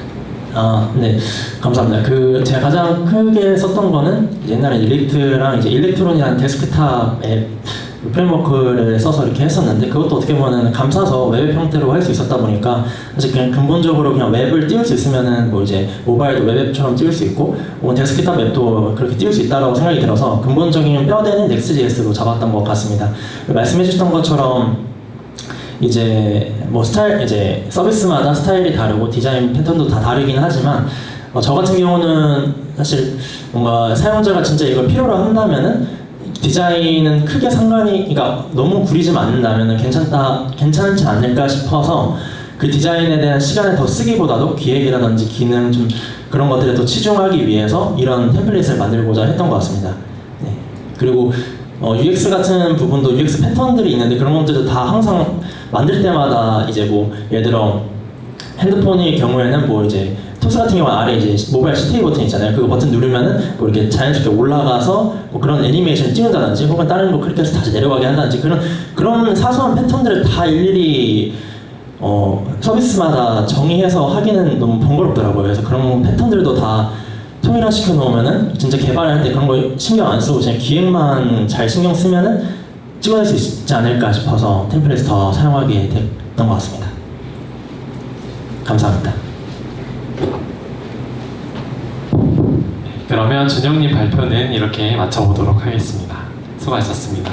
S12: 네, 감사합니다. 제가 가장 크게 썼던 거는 옛날에 일렉트랑 이제 일렉트론이라는 데스크탑 앱 프레임워크를 써서 이렇게 했었는데 그것도 어떻게 보면 감싸서 웹 형태로 할 수 있었다 보니까 사실 그냥 근본적으로 그냥 웹을 띄울 수 있으면은 뭐 이제 모바일도 웹앱처럼 띄울 수 있고 혹은 데스크탑 앱도 그렇게 띄울 수 있다고 생각이 들어서 근본적인 뼈대는 Next.js로 잡았던 것 같습니다. 말씀해주셨던 것처럼 이제 뭐 이제 서비스마다 스타일이 다르고 디자인 패턴도 다 다르긴 하지만 저 같은 경우는 사실 뭔가 사용자가 진짜 이걸 필요로 한다면은 디자인은 크게 그러니까 너무 구리지만 않는다면은 괜찮지 않을까 싶어서 그 디자인에 대한 시간을 더 쓰기보다도 기획이라든지 기능 좀 그런 것들에 더 치중하기 위해서 이런 템플릿을 만들고자 했던 것 같습니다. 네. 그리고 UX 같은 부분도 UX 패턴들이 있는데 그런 것들도 다 항상 만들 때마다 이제 뭐 예를 들어 핸드폰의 경우에는 뭐 이제 토스 같은 경우는 아래 이제 모바일 CTA 버튼 있잖아요. 그 버튼 누르면은 뭐 이렇게 자연스럽게 올라가서 뭐 그런 애니메이션 찍는다든지 혹은 다른 거 클릭해서 다시 내려가게 한다든지 그런 사소한 패턴들을 다 일일이 서비스마다 정의해서 하기는 너무 번거롭더라고요. 그래서 그런 패턴들도 다 통일화시켜 놓으면은 진짜 개발할 때 그런 거 신경 안 쓰고 그냥 기획만 잘 신경 쓰면은 찍어낼 수 있지 않을까 싶어서 템플릿을 더 사용하게 됐던 것 같습니다. 감사합니다.
S3: 그러면 준영님 발표는 이렇게 마쳐보도록 하겠습니다. 수고하셨습니다.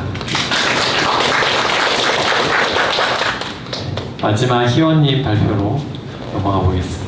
S3: 마지막 희원님 발표로 넘어가 보겠습니다.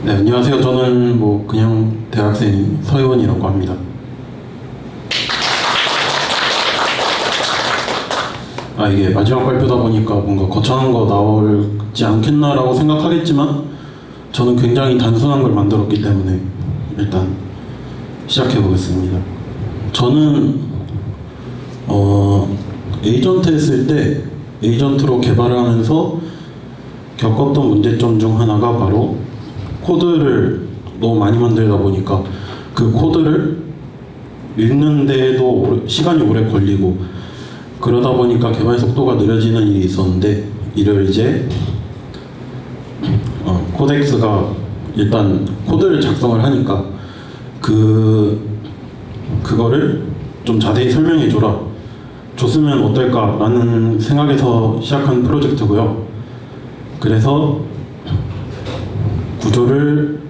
S13: 네, 안녕하세요. 저는 뭐 그냥 대학생 서희원이라고 합니다. 이게 마지막 발표다 보니까 뭔가 거창한 거 나올지 않겠나라고 생각하겠지만 저는 굉장히 단순한 걸 만들었기 때문에 일단 시작해 보겠습니다. 저는 에이전트 했을 때 에이전트로 개발을 하면서 겪었던 문제점 중 하나가 바로 코드를 너무 많이 만들다 보니까 그 코드를 읽는데도 시간이 오래 걸리고 그러다 보니까 개발 속도가 느려지는 일이 있었는데 이를 이제 코덱스가 일단 코드를 작성을 하니까 그거를 좀 자세히 설명해 줬으면 어떨까 라는 생각에서 시작한 프로젝트고요. 그래서 구조를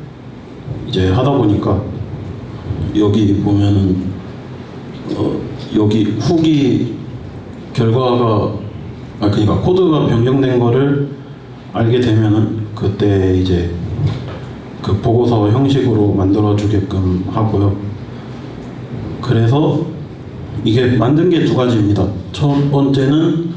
S13: 이제 하다 보니까 여기 보면은 여기 후기 결과가 그러니까 코드가 변경된 거를 알게 되면은 그때 이제 그 보고서 형식으로 만들어 주게끔 하고요. 그래서 이게 만든 게 두 가지입니다. 첫 번째는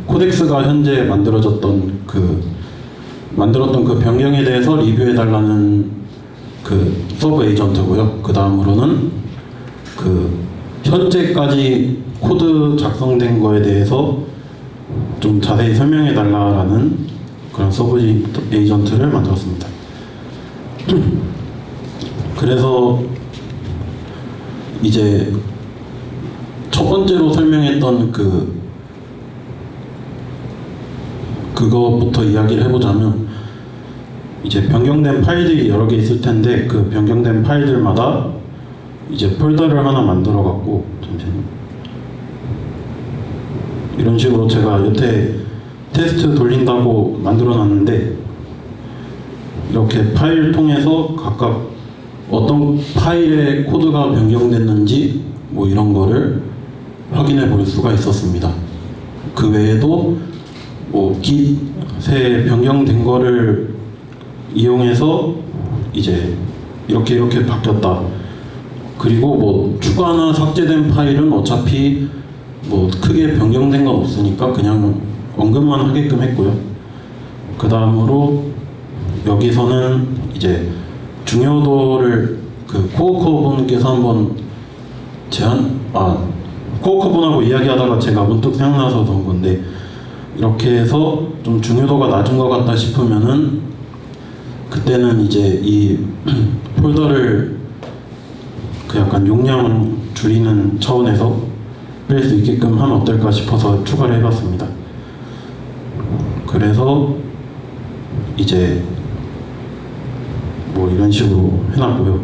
S13: 코덱스가 현재 만들었던 그 변경에 대해서 리뷰해 달라는 그 서브 에이전트고요. 그 다음으로는 현재까지 코드 작성된 거에 대해서 좀 자세히 설명해 달라는 그런 서브 에이전트를 만들었습니다. 그래서 이제 첫 번째로 설명했던 그거부터 이야기를 해보자면 이제 변경된 파일들이 여러 개 있을 텐데 그 변경된 파일들마다 이제 폴더를 하나 만들어 갖고 잠시만요. 이런 식으로 제가 여태 테스트 돌린다고 만들어 놨는데 이렇게 파일 통해서 각각 어떤 파일의 코드가 변경됐는지 뭐 이런 거를 확인해 볼 수가 있었습니다. 그 외에도 뭐 git에 변경된 거를 이용해서 이제 이렇게 바뀌었다. 그리고 뭐 추가나 삭제된 파일은 어차피 뭐 크게 변경된 건 없으니까 그냥 언급만 하게끔 했고요. 그 다음으로 여기서는 이제 중요도를 대표님께서 한번 코어커분하고 이야기하다가 제가 문득 생각나서 그런 건데, 이렇게 해서 좀 중요도가 낮은 것 같다 싶으면은 그때는 이제 이 폴더를 그 약간 용량 줄이는 차원에서 뺄 수 있게끔 하면 어떨까 싶어서 추가를 해봤습니다. 그래서 이제 뭐 이런 식으로 해놨고요.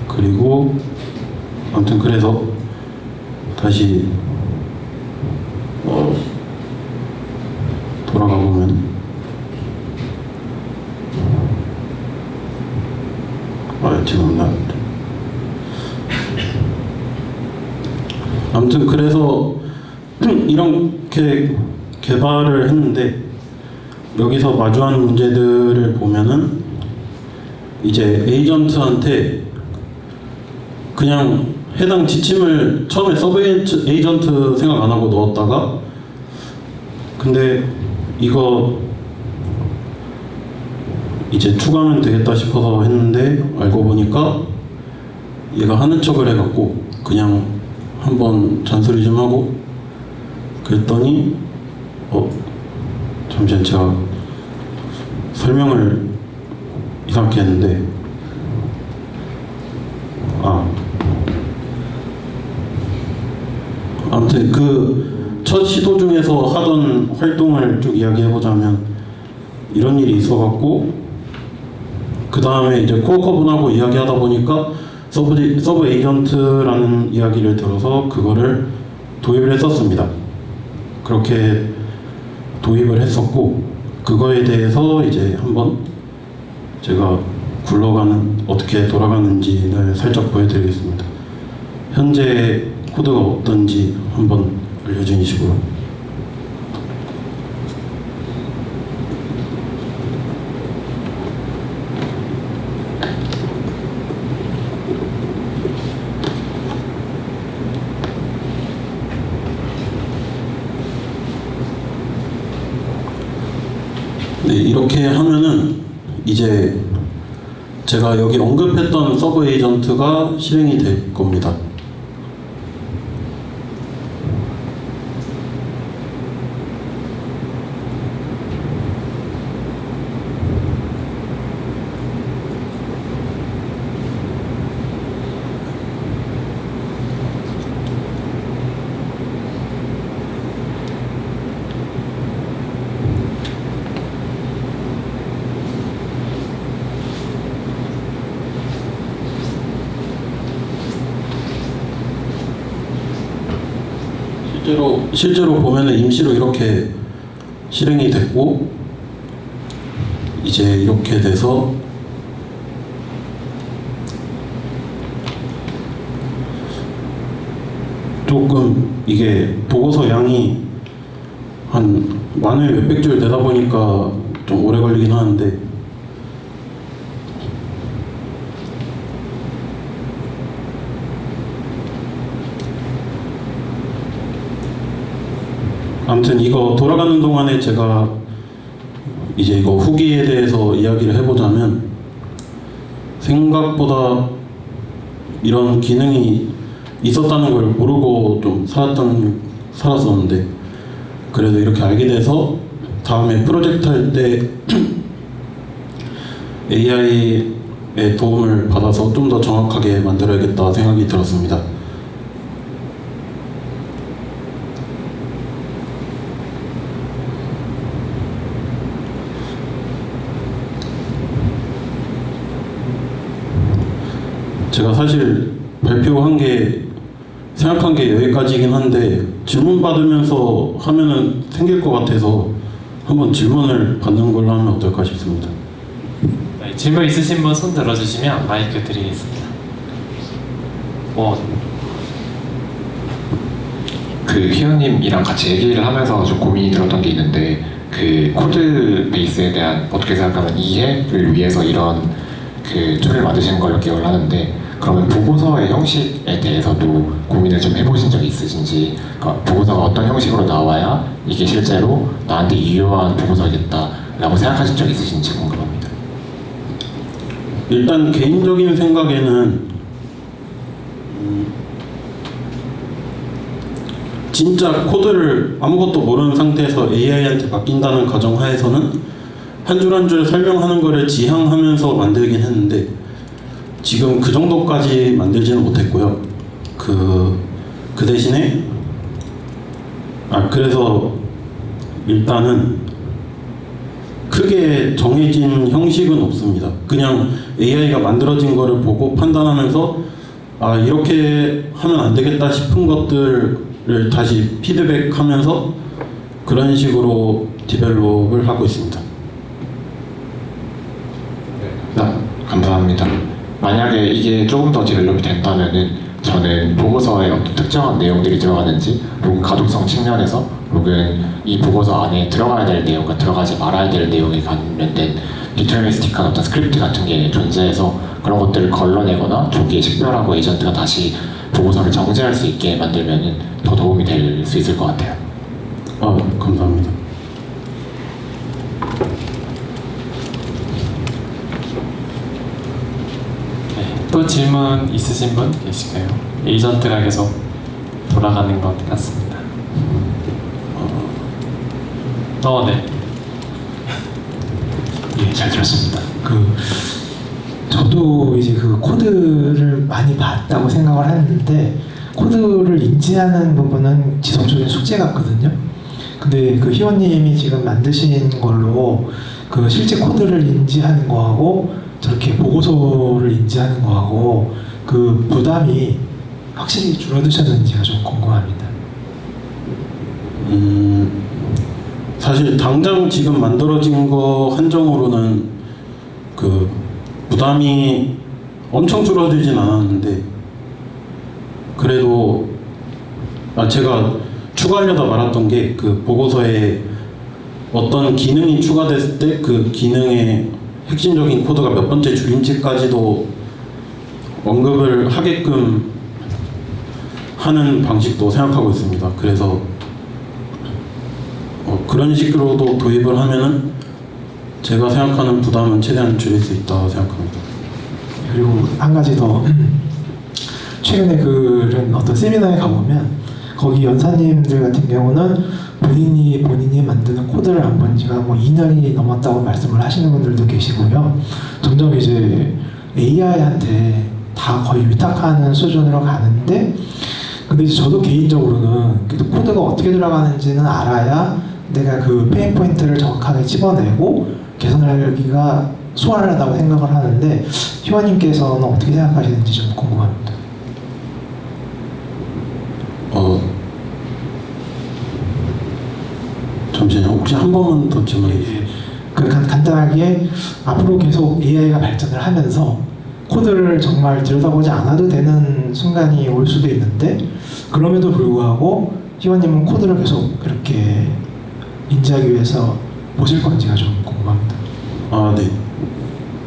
S13: 그리고 아무튼 그래서 다시 돌아가 보면 지금 나왔는데, 아무튼 그래서 이렇게 개발을 했는데, 여기서 마주하는 문제들을 보면은 이제 에이전트한테 그냥 해당 지침을 처음에 서브 에이전트 생각 안 하고 넣었다가, 근데 이거 이제 추가하면 되겠다 싶어서 했는데 알고 보니까 얘가 하는 척을 해갖고 그냥 한번 잔소리 좀 하고 그랬더니 잠시만, 제가 설명을 이상하게 했는데, 아무튼 그 첫 시도 중에서 하던 활동을 쭉 이야기해보자면 이런 일이 있어갖고, 그 다음에 이제 코어커분하고 이야기하다 보니까 서브 에이전트라는 이야기를 들어서 그거를 도입을 했었습니다. 그렇게 도입을 했었고, 그거에 대해서 이제 한번 제가 굴러가는, 어떻게 돌아가는지를 살짝 보여드리겠습니다. 현재 코드가 어떤지 한번 알려주는 식으로. 네, 이렇게 하면은 이제 제가 여기 언급했던 서브 에이전트가 실행이 될 겁니다. 실제로 보면은 임시로 이렇게 실행이 됐고, 이제 이렇게 돼서 조금 이게 보고서 양이 한 만회 몇백 줄 되다 보니까 좀 오래 걸리긴 하는데, 아무튼 이거 돌아가는 동안에 제가 이제 이거 후기에 대해서 이야기를 해보자면, 생각보다 이런 기능이 있었다는 걸 모르고 좀 살았었는데, 그래도 이렇게 알게 돼서 다음에 프로젝트 할 때 AI의 도움을 받아서 좀 더 정확하게 만들어야겠다 생각이 들었습니다. 제가 사실 발표한 게 생각한 게 여기까지긴 한데, 질문 받으면서 하면은 생길 것 같아서 한번 질문을 받는 걸로 하면 어떨까 싶습니다.
S3: 네, 질문 있으신 분 손 들어주시면 마이크 드리겠습니다.
S8: 그 희연님이랑 같이 얘기를 하면서 좀 고민이 들었던 게 있는데, 그 코드 베이스에 대한 어떻게 생각하면 이해를 위해서 이런 그 툴을 만드시는 걸 기억을 하는데, 그러면 보고서의 형식에 대해서도 고민을 좀 해보신 적이 있으신지, 그러니까 보고서가 어떤 형식으로 나와야 이게 실제로 나한테 유효한 보고서겠다라고 생각하신 적이 있으신지 궁금합니다.
S13: 일단 개인적인 생각에는 진짜 코드를 아무것도 모르는 상태에서 AI한테 맡긴다는 가정하에서는 한 줄 한 줄 설명하는 거를 지향하면서 만들긴 했는데 지금 그 정도까지 만들지는 못했고요. 그 대신에 그래서 일단은 크게 정해진 형식은 없습니다. 그냥 AI가 만들어진 거를 보고 판단하면서 이렇게 하면 안 되겠다 싶은 것들을 다시 피드백하면서 그런 식으로 디벨롭을 하고 있습니다.
S8: 감사합니다. 만약에 이게 조금 더 디벨롭이 된다면은 저는 보고서에 어떤 특정한 내용들이 들어가는지 혹은 가독성 측면에서 혹은 이 보고서 안에 들어가야 될 내용과 들어가지 말아야 될 내용에 관련된 디터미니스틱한 어떤 스크립트 같은 게 존재해서 그런 것들을 걸러내거나 조기에 식별하고 에이전트가 다시 보고서를 정제할 수 있게 만들면은 더 도움이 될 수 있을 것 같아요.
S13: 감사합니다.
S3: 또 질문 있으신 분 계실까요? 에이전트가 계속 돌아가는 것 같습니다. 네.
S5: 예, 잘 들었습니다. 저도 이제 그 코드를 많이 봤다고 생각을 하는데 코드를 인지하는 부분은 지속적인 숙제 같거든요. 근데 그 희원님이 지금 만드신 걸로 그 실제 코드를 인지하는 거하고 저렇게 보고서를 인지하는 거하고 그 부담이 확실히 줄어드셨는지가 좀 궁금합니다.
S13: 사실 당장 지금 만들어진 거 한정으로는 그 부담이 엄청 줄어들진 않았는데 그래도 제가 추가하려다 말았던 게 그 보고서에 어떤 기능이 추가됐을 때 그 기능의 핵심적인 코드가 몇 번째 줄인지까지도 언급을 하게끔 하는 방식도 생각하고 있습니다. 그래서 그런 식으로도 도입을 하면은 제가 생각하는 부담은 최대한 줄일 수 있다고 생각합니다.
S5: 그리고 한 가지 더 최근에 그런 어떤 세미나에 가보면 거기 연사님들 같은 경우는 본인이 만드는 코드를 안 본 지가 뭐 2년이 넘었다고 말씀을 하시는 분들도 계시고요. 점점 이제 AI한테 다 거의 위탁하는 수준으로 가는데 근데 이제 저도 개인적으로는 그래도 코드가 어떻게 들어가는지는 알아야 내가 그 페인 포인트를 정확하게 집어내고 개선하기가 수월하다고 생각을 하는데 희원님께서는 어떻게 생각하시는지 좀 궁금합니다.
S13: 잠시만요. 혹시 한 번만 더 질문해 주세요.
S5: 간단하게 앞으로 계속 AI가 발전을 하면서 코드를 정말 들여다보지 않아도 되는 순간이 올 수도 있는데 그럼에도 불구하고 희원님은 코드를 계속 이렇게 인지하기 위해서 보실 건지가 좀 궁금합니다.
S13: 네.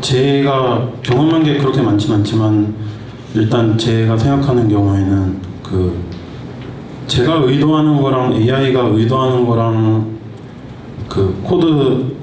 S13: 제가 경험한 게 그렇게 많지는 않지만 일단 제가 생각하는 경우에는 제가 의도하는 거랑 AI가 의도하는 거랑 그 코드